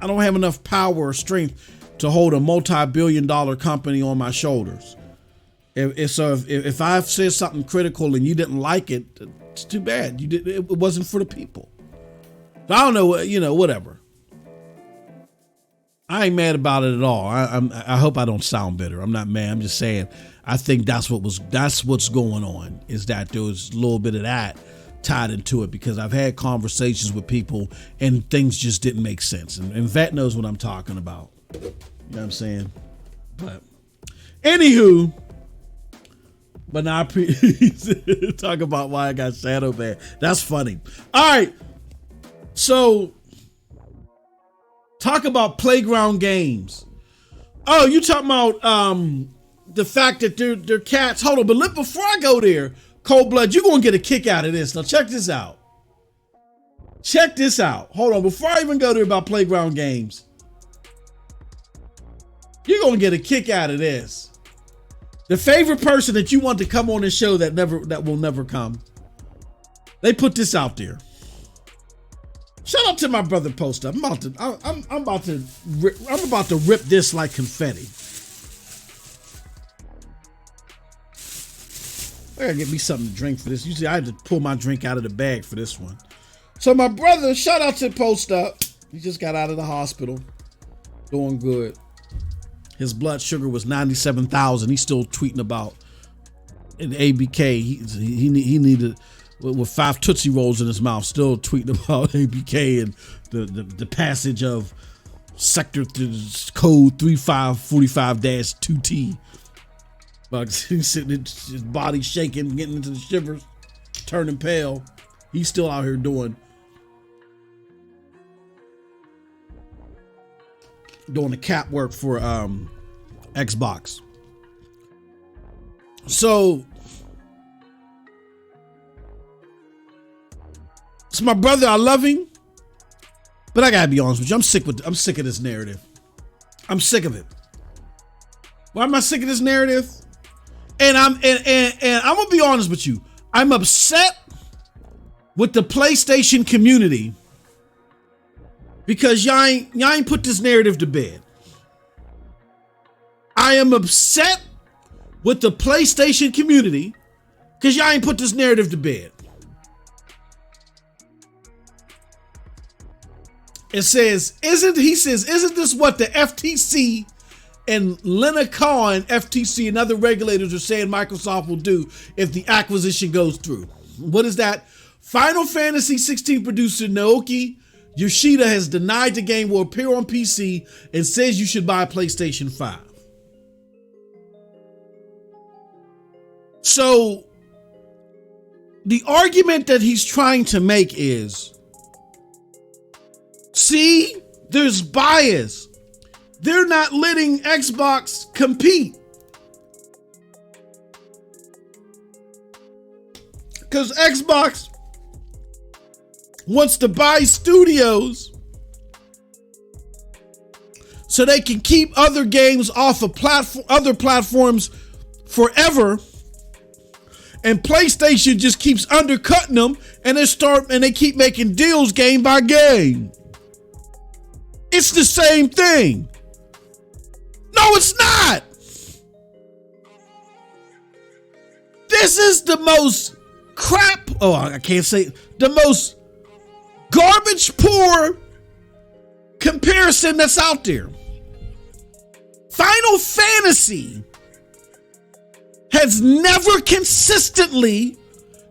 don't have enough power or strength to hold a multi-billion-dollar company on my shoulders. If I've said something critical and you didn't like it, it's too bad. It wasn't for the people. I don't know, whatever. I ain't mad about it at all. I hope I don't sound bitter. I'm not mad. I'm just saying, I think that's what's going on, is that there was a little bit of that tied into it, because I've had conversations with people and things just didn't make sense. And Vet knows what I'm talking about. You know what I'm saying? But anywho, but now talk about why I got shadow banned. That's funny. All right. So talk about playground games. Oh, you talking about the fact that they're cats. Hold on, but before I go there, Cold Blood, you're gonna get a kick out of this. Now check this out. Check this out. Hold on, before I even go there about playground games, you're gonna get a kick out of this. The favorite person that you want to come on the show that will never come. They put this out there. Shout out to my brother Poster. I'm about to rip this like confetti. I gotta get me something to drink for this. Usually I had to pull my drink out of the bag for this one. So my brother, shout out to Post Up. He just got out of the hospital. Doing good. His blood sugar was 97,000. He's still tweeting about an ABK. He needed, with 5 Tootsie Rolls in his mouth, still tweeting about ABK and the passage of sector code 3545-2T. But he's sitting, his body shaking, getting into the shivers, turning pale. He's still out here doing the cap work for Xbox. So it's my brother. I love him, but I gotta be honest with you. I'm sick of this narrative. I'm sick of it. Why am I sick of this narrative? And I'm gonna be honest with you. I'm upset with the PlayStation community because y'all ain't put this narrative to bed. I am upset with the PlayStation community because y'all ain't put this narrative to bed. It says, isn't this what the FTC and Lena Khan, FTC, and other regulators are saying Microsoft will do if the acquisition goes through? What is that? Final Fantasy 16 producer Naoki Yoshida has denied the game will appear on PC and says you should buy a PlayStation 5. So the argument that he's trying to make is, see, there's bias. They're not letting Xbox compete. Because Xbox wants to buy studios so they can keep other games off of other platforms forever. And PlayStation just keeps undercutting them, and they keep making deals game by game. It's the same thing. No, it's not. This is the most crap. Oh, I can't say the most garbage poor comparison that's out there. Final Fantasy has never consistently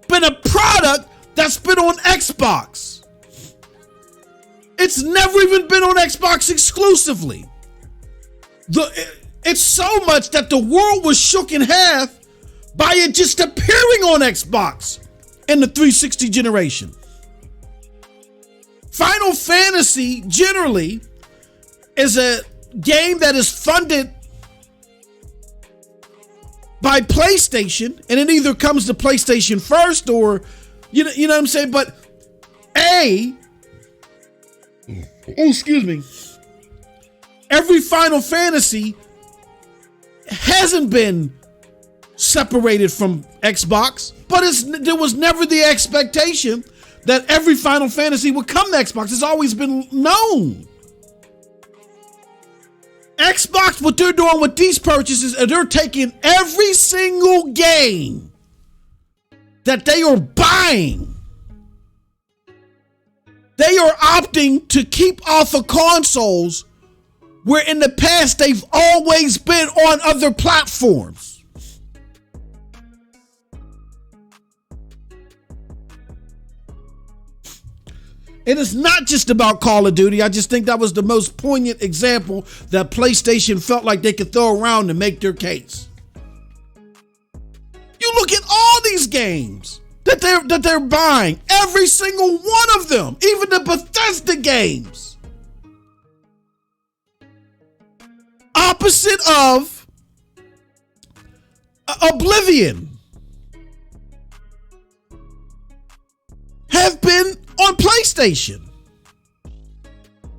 been a product that's been on Xbox. It's never even been on Xbox exclusively. It's so much that the world was shook in half by it just appearing on Xbox in the 360 generation. Final Fantasy generally is a game that is funded by PlayStation, and it either comes to PlayStation first or, you know what I'm saying? But every Final Fantasy hasn't been separated from Xbox, but there was never the expectation that every Final Fantasy would come to Xbox. It's always been known. Xbox, what they're doing with these purchases, is they're taking every single game that they are buying. They are opting to keep off of consoles where in the past they've always been on other platforms. It is not just about Call of Duty. I just think that was the most poignant example that PlayStation felt like they could throw around to make their case. You look at all these games that they're buying, every single one of them, even the Bethesda games. Opposite of Oblivion have been on PlayStation.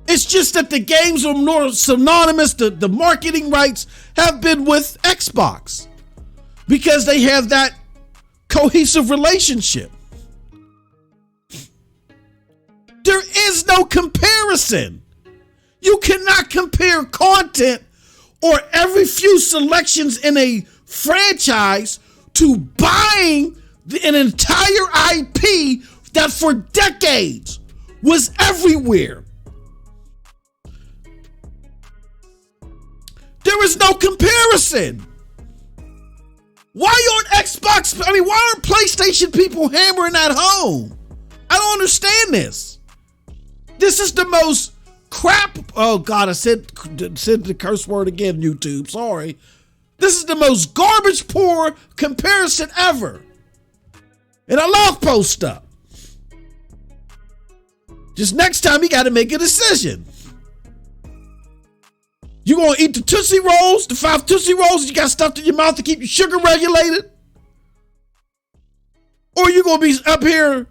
It's just that the games are more synonymous. The marketing rights have been with Xbox because they have that cohesive relationship. There is no comparison. You cannot compare content or every few selections in a franchise to buying an entire IP that for decades was everywhere. There is no comparison. Why aren't PlayStation people hammering that home? I don't understand this. This is the most crap. Oh God, I said the curse word again, YouTube. Sorry. This is the most garbage poor comparison ever. And I love post up. Just next time you got to make a decision. You gonna eat the Tootsie Rolls, the 5 Tootsie Rolls you got stuffed in your mouth to keep your sugar regulated? Or you gonna be up here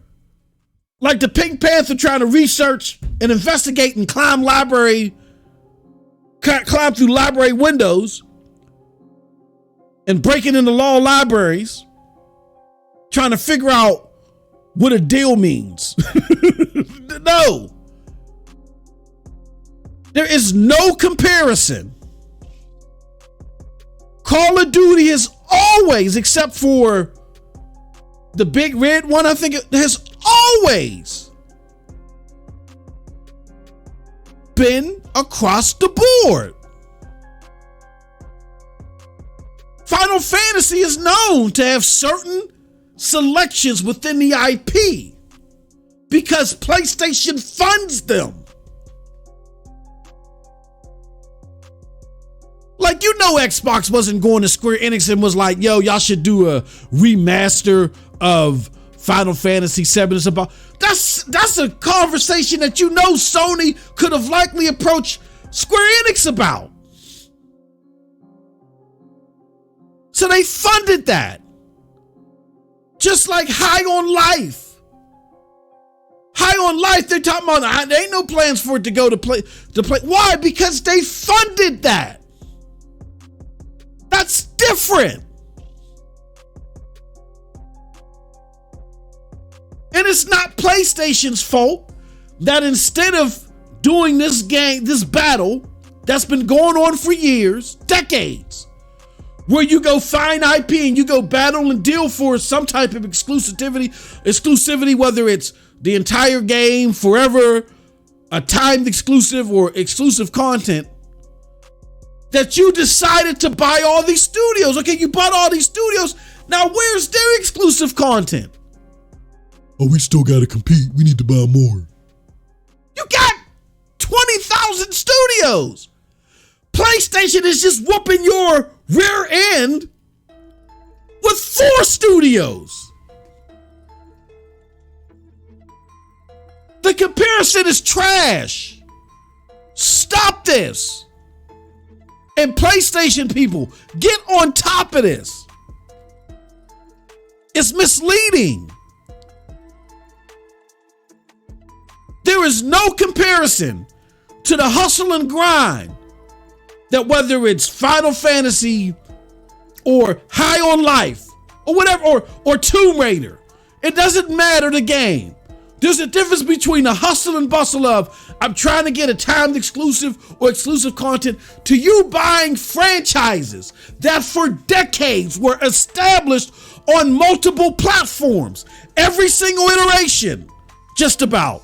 like the Pink Panther trying to research and investigate and climb through library windows and breaking into law libraries, trying to figure out what a deal means. No. There is no comparison. Call of Duty has always, except for the big red one, I think it has always been across the board. Final Fantasy is known to have certain selections within the IP because PlayStation funds them. Like, you know, Xbox wasn't going to Square Enix and was like, yo, y'all should do a remaster of Final Fantasy VII. It's about that's a conversation that you know Sony could have likely approached Square Enix about. So they funded that. Just like High on Life. High on Life, they're talking about, there ain't no plans for it to go to play. Why? Because they funded that. That's different. And it's not PlayStation's fault that instead of doing this battle that's been going on for years, decades, where you go find IP and you go battle and deal for some type of exclusivity, whether it's the entire game, forever, a timed exclusive or exclusive content, that you decided to buy all these studios. Okay, you bought all these studios. Now where's their exclusive content?
Oh, we still got to compete. We need to buy more.
You got 20,000 studios. PlayStation is just whooping your rear end with 4 studios. The comparison is trash. Stop this. And PlayStation people, get on top of this. It's misleading. There is no comparison to the hustle and grind that whether it's Final Fantasy or High on Life or whatever, or Tomb Raider, it doesn't matter the game. There's a difference between the hustle and bustle of I'm trying to get a timed exclusive or exclusive content to you buying franchises that for decades were established on multiple platforms. Every single iteration, just about.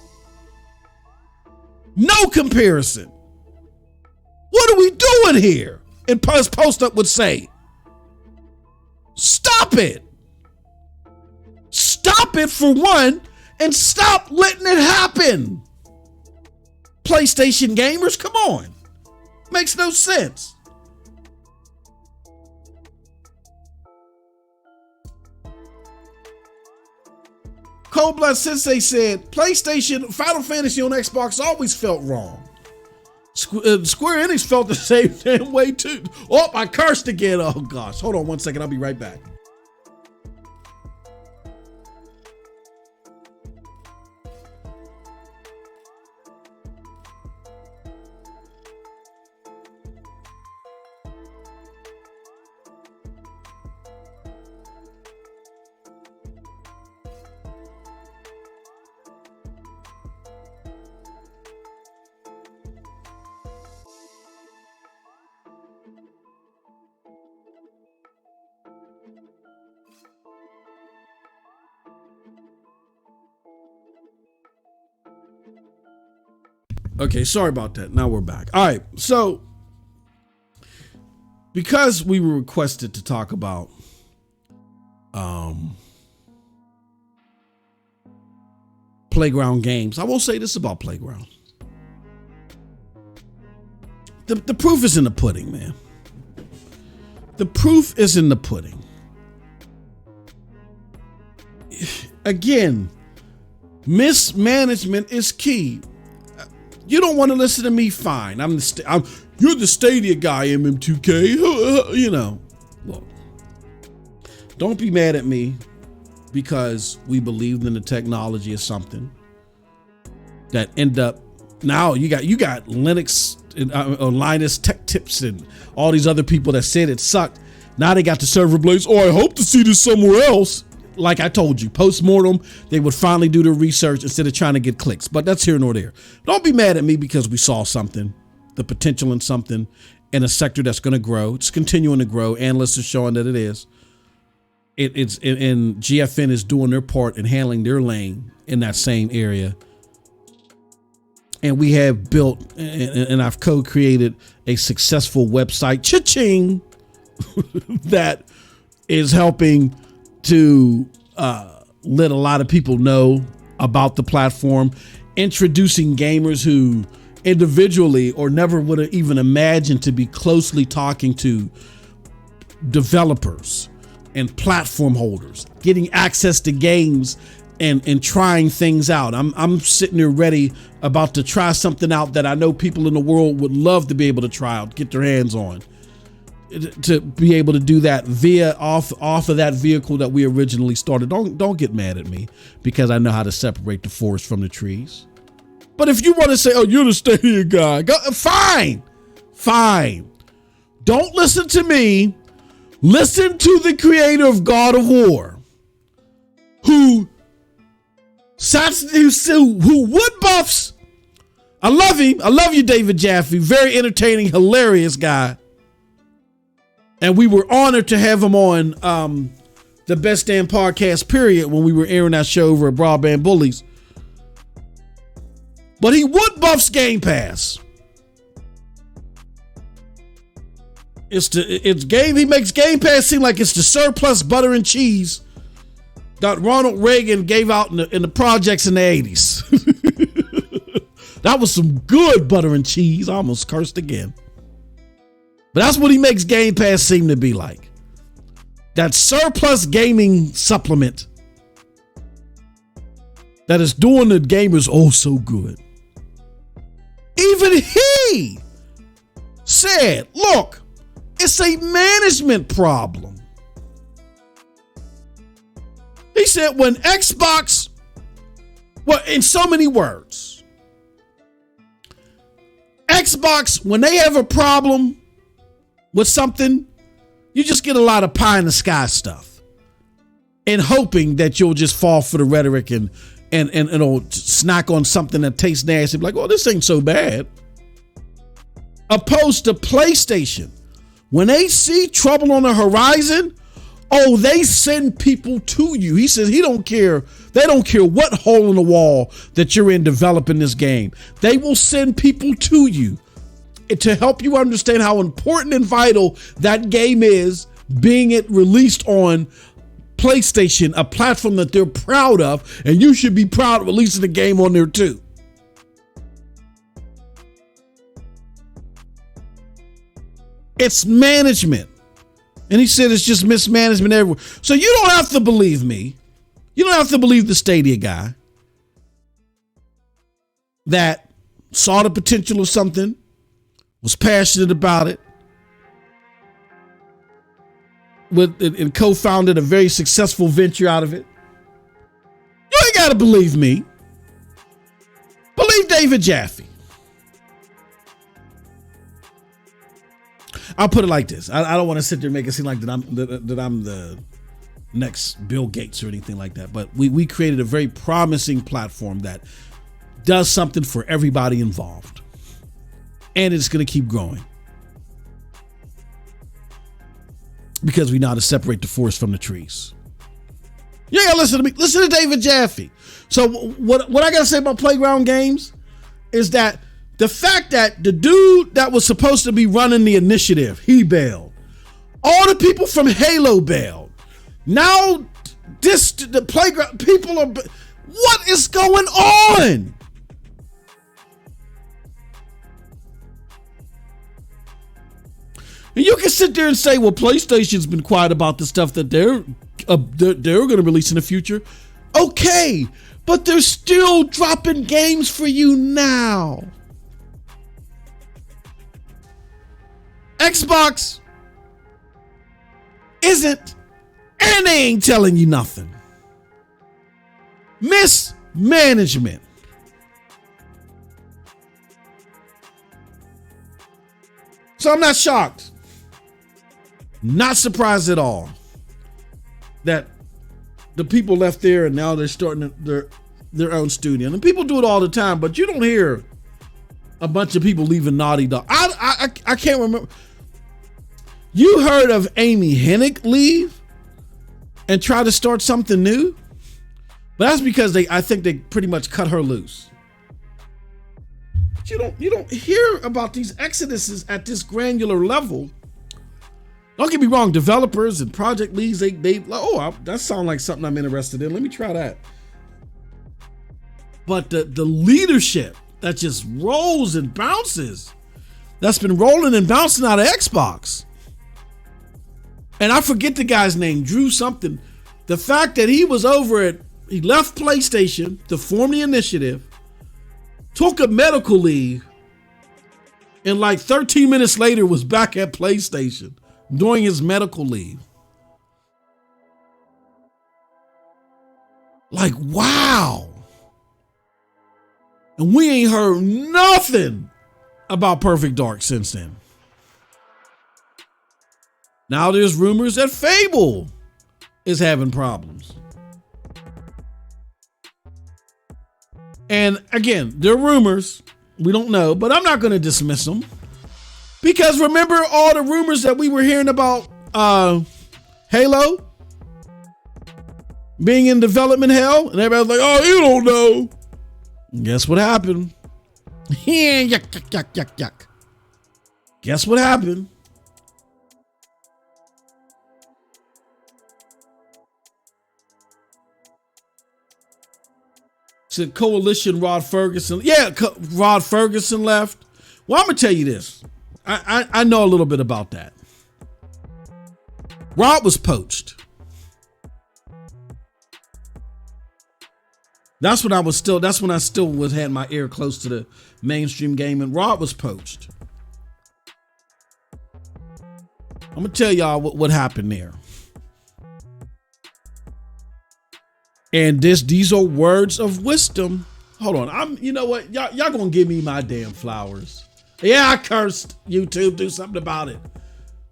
No comparison. What are we doing here? And Post Up would say, stop it. Stop it for one, and stop letting it happen. PlayStation gamers, come on. Makes no sense. Cold Blood Sensei said, PlayStation, Final Fantasy on Xbox always felt wrong. Square Enix felt the same damn way too. Oh, I cursed again. Oh gosh. Hold on one second. I'll be right back. Okay, sorry about that. Now we're back. All right, so because we were requested to talk about Playground games, I will say this about Playground. The proof is in the pudding, man. The proof is in the pudding. Again, mismanagement is key. You don't want to listen to me? Fine. You're the Stadia guy, MM2K. You know, look, don't be mad at me because we believed in the technology or something that end up now you got Linux and Linus Tech Tips and all these other people that said it sucked. Now they got the server blades. Oh, I hope to see this somewhere else. Like I told you, post-mortem, they would finally do the research instead of trying to get clicks. But that's here nor there. Don't be mad at me because we saw something, the potential in something, in a sector that's going to grow. It's continuing to grow. Analysts are showing that it is. And GFN is doing their part in handling their lane in that same area. And we have built, and I've co-created a successful website, cha-ching, that is helping to let a lot of people know about the platform, introducing gamers who individually or never would have even imagined to be closely talking to developers and platform holders, getting access to games and trying things out. I'm sitting there ready, about to try something out that I know people in the world would love to be able to try out, get their hands on. To be able to do that via off of that vehicle that we originally started. Don't get mad at me because I know how to separate the forest from the trees. But if you want to say, oh, you're the Stadia guy, fine. Don't listen to me. Listen to the creator of God of War, who wood buffs. I love him. I love you, David Jaffe. Very entertaining, hilarious guy. And we were honored to have him on the Best Damn Podcast, period, when we were airing that show over at Broadband Bullies. But he wood buffs Game Pass. He makes Game Pass seem like it's the surplus butter and cheese that Ronald Reagan gave out in the projects in the 80s. That was some good butter and cheese. I almost cursed again. But that's what he makes Game Pass seem to be like. That surplus gaming supplement that is doing the gamers oh so good. Even he said, look, it's a management problem. He said when Xbox, well, in so many words, Xbox, when they have a problem with something, you just get a lot of pie in the sky stuff and hoping that you'll just fall for the rhetoric and snack on something that tastes nasty. Like, oh, this ain't so bad. Opposed to PlayStation, when they see trouble on the horizon, oh, they send people to you. He says he don't care. They don't care what hole in the wall that you're in developing this game. They will send people to you to help you understand how important and vital that game is, being it released on PlayStation, a platform that they're proud of, and you should be proud of releasing the game on there too. It's management. And he said it's just mismanagement everywhere. So you don't have to believe me. You don't have to believe the Stadia guy that saw the potential of something, was passionate about it, and co-founded a very successful venture out of it. You ain't got to believe me. Believe David Jaffe. I'll put it like this. I don't want to sit there and make it seem like that I'm the next Bill Gates or anything like that. But we created a very promising platform that does something for everybody involved. And it's going to keep growing. Because we know how to separate the forest from the trees. Yeah, listen to me. Listen to David Jaffe. So what I got to say about Playground Games is that the fact that the dude that was supposed to be running the initiative, he bailed. All the people from Halo bailed. Now the playground people are, what is going on? And you can sit there and say, well, PlayStation's been quiet about the stuff that they're going to release in the future. Okay, but they're still dropping games for you now. Xbox isn't, and they ain't telling you nothing. Mismanagement. So I'm not shocked. Not surprised at all that the people left there and now they're starting their own studio. And people do it all the time, but you don't hear a bunch of people leaving Naughty Dog. I can't remember. You heard of Amy Hennig leave and try to start something new? But that's because I think they pretty much cut her loose. But you don't hear about these exoduses at this granular level. Don't get me wrong, developers and project leads, they that sounds like something I'm interested in. Let me try that. But the leadership that just rolls and bounces, that's been rolling and bouncing out of Xbox. And I forget the guy's name, Drew something. The fact that he left PlayStation to form the initiative, took a medical leave, and like 13 minutes later was back at PlayStation during his medical leave. Like, wow. And we ain't heard nothing about Perfect Dark since then. Now there's rumors that Fable is having problems. And again, they're rumors. We don't know, but I'm not going to dismiss them. Because remember all the rumors that we were hearing about Halo being in development hell? And everybody's like, oh, you don't know. And guess what happened? Yuck. Guess what happened? Said Coalition Rod Ferguson. Yeah, Rod Ferguson left. Well, I'm going to tell you this. I know a little bit about that. Rod was poached. That's when I still had my ear close to the mainstream game, and Rod was poached. I'm going to tell y'all what happened there. And these are words of wisdom. Hold on. You know what? Y'all gonna give me my damn flowers. Yeah, I cursed YouTube. Do something about it.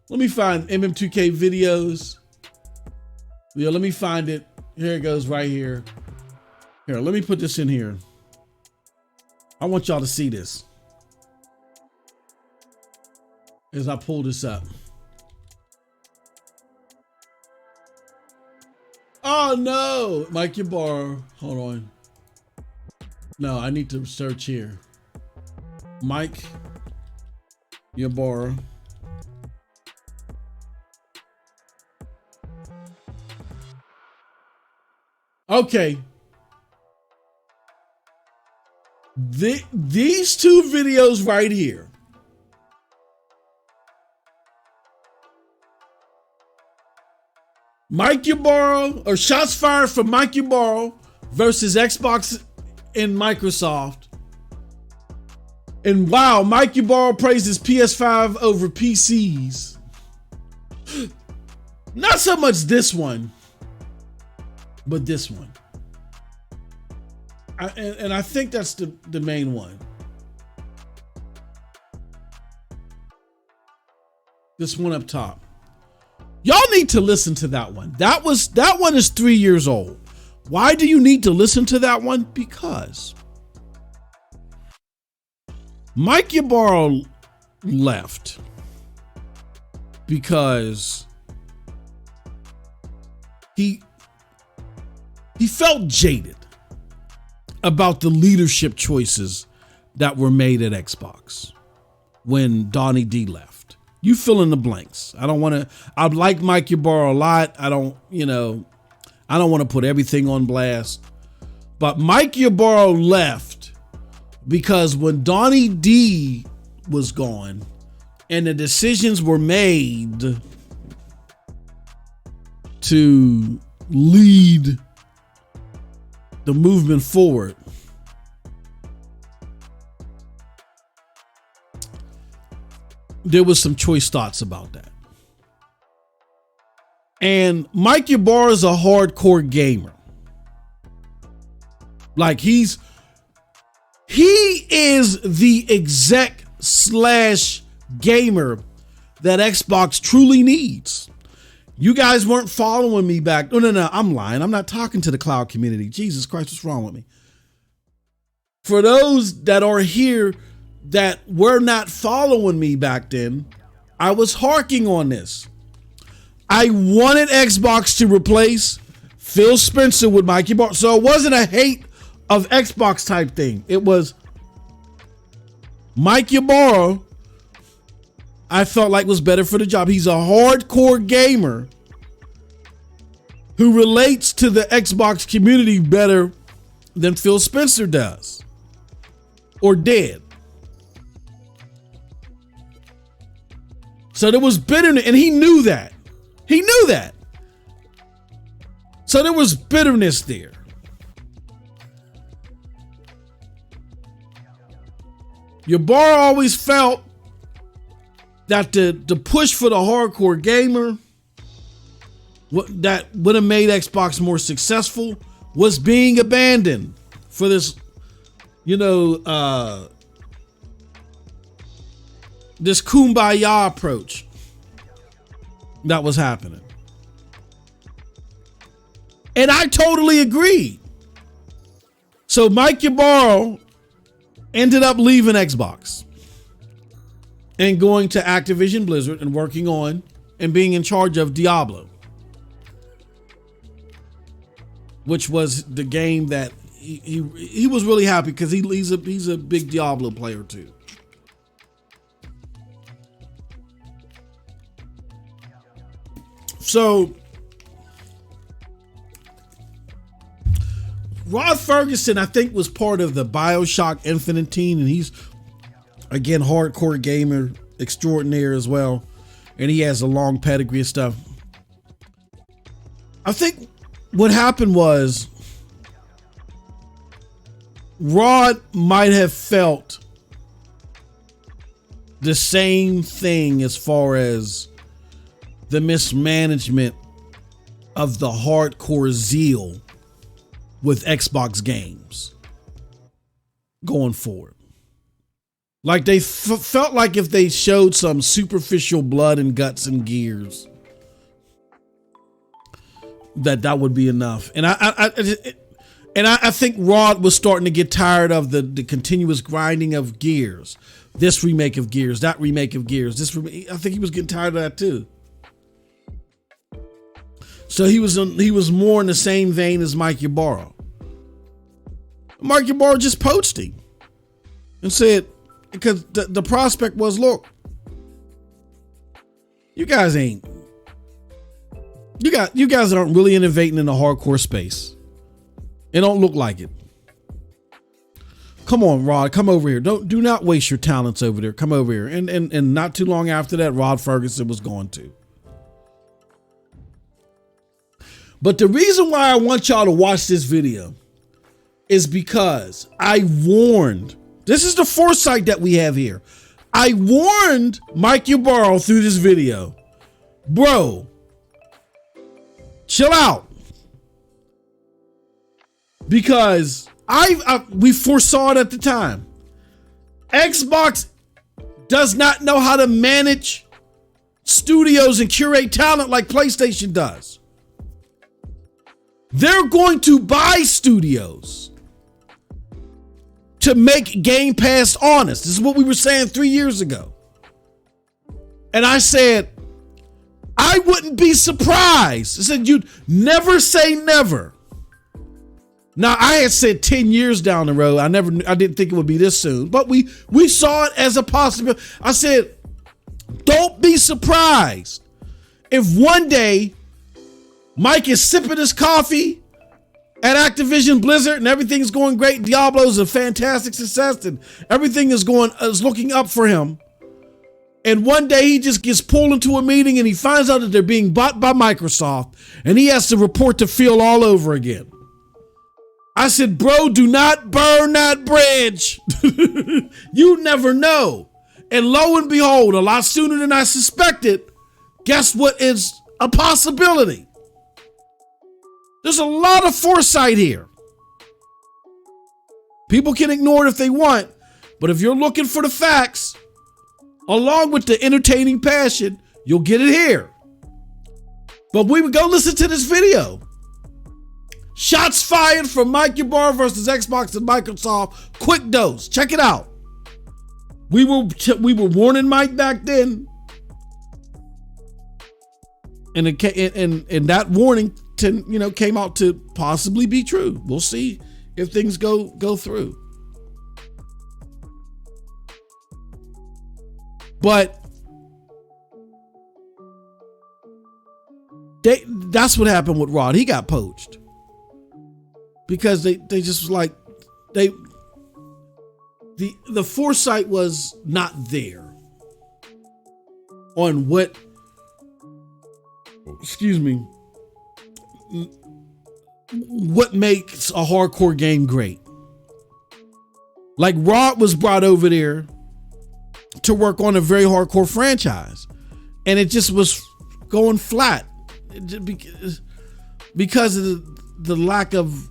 Let me find MM2K videos. Yeah, let me find it. Here it goes right here. Here, let me put this in here. I want y'all to see this as I pull this up. Oh no, Mike Ybarra. Hold on. No, I need to search here. Mike Ybarra. Okay. These two videos right here. Mike Ybarra, or shots fired from Mike Ybarra versus Xbox and Microsoft. And wow, Mike Ybarra praises PS5 over PCs. Not so much this one, but this one. And I think that's the main one. This one up top. Y'all need to listen to that one. That one is 3 years old. Why do you need to listen to that one? Because Mike Ybarra left because he felt jaded about the leadership choices that were made at Xbox when Donnie D left. You fill in the blanks. I like Mike Ybarra a lot. I don't want to put everything on blast. But Mike Ybarra left because when Donnie D was gone and the decisions were made to lead the movement forward, there was some choice thoughts about that. And Mike Ybarra is a hardcore gamer. Like he is the exec / gamer that Xbox truly needs. You guys weren't following me back. No, I'm lying. I'm not talking to the cloud community. Jesus Christ, what's wrong with me? For those that are here that were not following me back then, I was harking on this. I wanted Xbox to replace Phil Spencer with Mike Ybarra. So it wasn't a hate of Xbox type thing. It was Mike Ybarra, I felt like was better for the job. He's a hardcore gamer who relates to the Xbox community better than Phil Spencer does or did. So there was bitterness, and he knew that. He knew that. So there was bitterness there. Ybarra always felt that the push for the hardcore gamer that would have made Xbox more successful was being abandoned for this, this kumbaya approach that was happening. And I totally agreed. So Mike Ybarra ended up leaving Xbox and going to Activision Blizzard and working on and being in charge of Diablo, which was the game that he was really happy because he's a big Diablo player too. So Rod Ferguson, I think, was part of the BioShock Infinite team, and he's, again, hardcore gamer extraordinaire as well, and he has a long pedigree of stuff. I think what happened was Rod might have felt the same thing as far as the mismanagement of the hardcore zeal with Xbox games going forward. Like they felt like if they showed some superficial blood and guts and gears, that would be enough. And I think Rod was starting to get tired of the continuous grinding of gears. This remake of Gears, that remake of Gears. I think he was getting tired of that too. So he was more in the same vein as Mike Ybarra. Mike Ybarra just poached him and said, because the prospect was, look, you guys aren't really innovating in the hardcore space. It don't look like it. Come on, Rod, come over here. Do not waste your talents over there. Come over here. And not too long after that, Rod Ferguson was going to. But the reason why I want y'all to watch this video is because I warned, this is the foresight that we have here. I warned Mike Ybarra through this video, bro, chill out. Because we foresaw it at the time. Xbox does not know how to manage studios and curate talent like PlayStation does. They're going to buy studios to make Game Pass honest. This is what we were saying 3 years ago. And I said, I wouldn't be surprised. I said, you'd never say never. Now, I had said 10 years down the road. I didn't think it would be this soon, but we saw it as a possibility. I said, don't be surprised if one day Mike is sipping his coffee at Activision Blizzard and everything's going great. Diablo's a fantastic success and everything is looking up for him. And one day he just gets pulled into a meeting and he finds out that they're being bought by Microsoft and he has to report to Phil all over again. I said, bro, do not burn that bridge. You never know. And lo and behold, a lot sooner than I suspected, guess what is a possibility? There's a lot of foresight here. People can ignore it if they want, but if you're looking for the facts, along with the entertaining passion, you'll get it here. But we would go listen to this video. Shots fired from Mike Ybarra versus Xbox and Microsoft. Quick dose. Check it out. We were warning Mike back then, and that warning came out to possibly be true. We'll see if things go through. But that's what happened with Rod. He got poached. Because they just was like, the foresight was not there on what makes a hardcore game great. Like Rod was brought over there to work on a very hardcore franchise, and it just was going flat because of the lack of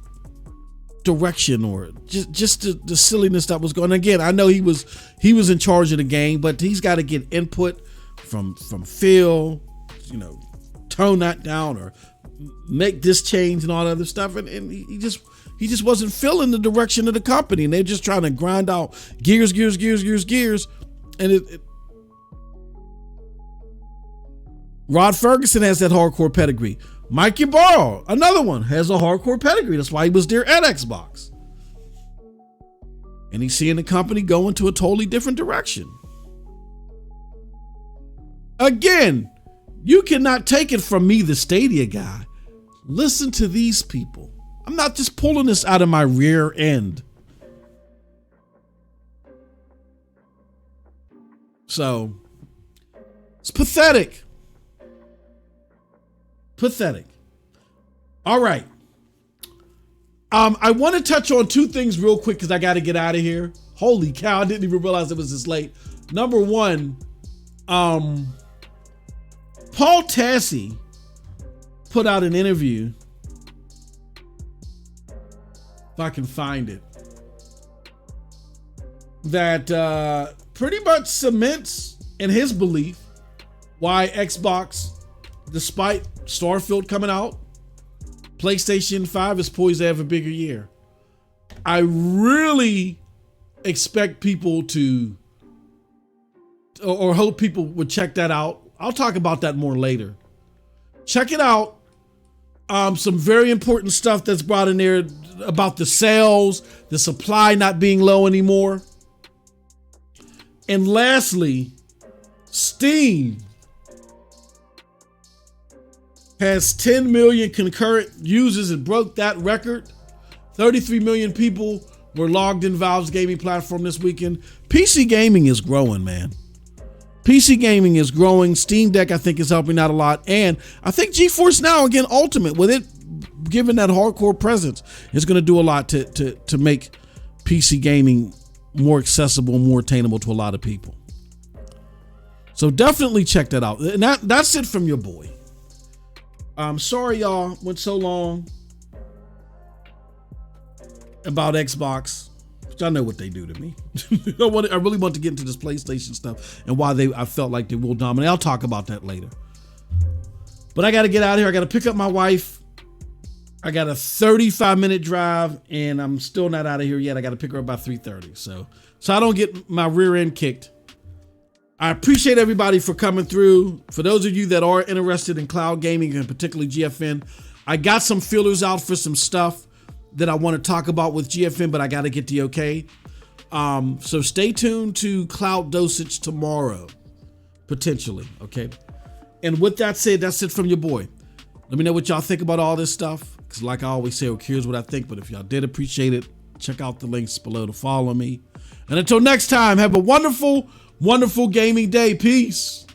direction or just the silliness that was going. Again, I know he was in charge of the game, but he's got to get input from Phil, tone that down or make this change and all that other stuff. And he just wasn't feeling the direction of the company, and they're just trying to grind out gears. And Rod Ferguson has that hardcore pedigree. Mike Ybarra, another one, has a hardcore pedigree. That's why he was there at Xbox. And he's seeing the company go into a totally different direction. Again, you cannot take it from me, the Stadia guy. Listen to these people. I'm not just pulling this out of my rear end. So, it's pathetic. Pathetic. All right. I want to touch on two things real quick because I got to get out of here. Holy cow, I didn't even realize it was this late. Number one, Paul Tassi put out an interview. If I can find it. that pretty much cements in his belief why Xbox, despite Starfield coming out, PlayStation 5 is poised to have a bigger year. I really expect people to, or hope people would check that out. I'll talk about that more later. Check it out. Some very important stuff that's brought in there about the sales, the supply not being low anymore. And lastly, Steam has 10 million concurrent users. It broke that record. 33 million people were logged in Valve's gaming platform this weekend. PC gaming is growing, man. PC gaming is growing. Steam Deck, I think, is helping out a lot. And I think GeForce Now, again, Ultimate, with it giving that hardcore presence, is going to do a lot to make PC gaming more accessible, more attainable to a lot of people. So definitely check that out. And that's it from your boy. I'm sorry, y'all, went so long about Xbox. I know what they do to me. I really want to get into this PlayStation stuff and why I felt like they will dominate. I'll talk about that later. But I got to get out of here. I got to pick up my wife. I got a 35-minute drive, and I'm still not out of here yet. I got to pick her up by 3:30. So I don't get my rear end kicked. I appreciate everybody for coming through. For those of you that are interested in cloud gaming, and particularly GFN, I got some feelers out for some stuff that I want to talk about with GFN, but I got to get the okay. So stay tuned to Cloud Dosage tomorrow, potentially, okay? And with that said, that's it from your boy. Let me know what y'all think about all this stuff, because like I always say, here's what I think, but if y'all did appreciate it, check out the links below to follow me. And until next time, have a wonderful, wonderful gaming day. Peace.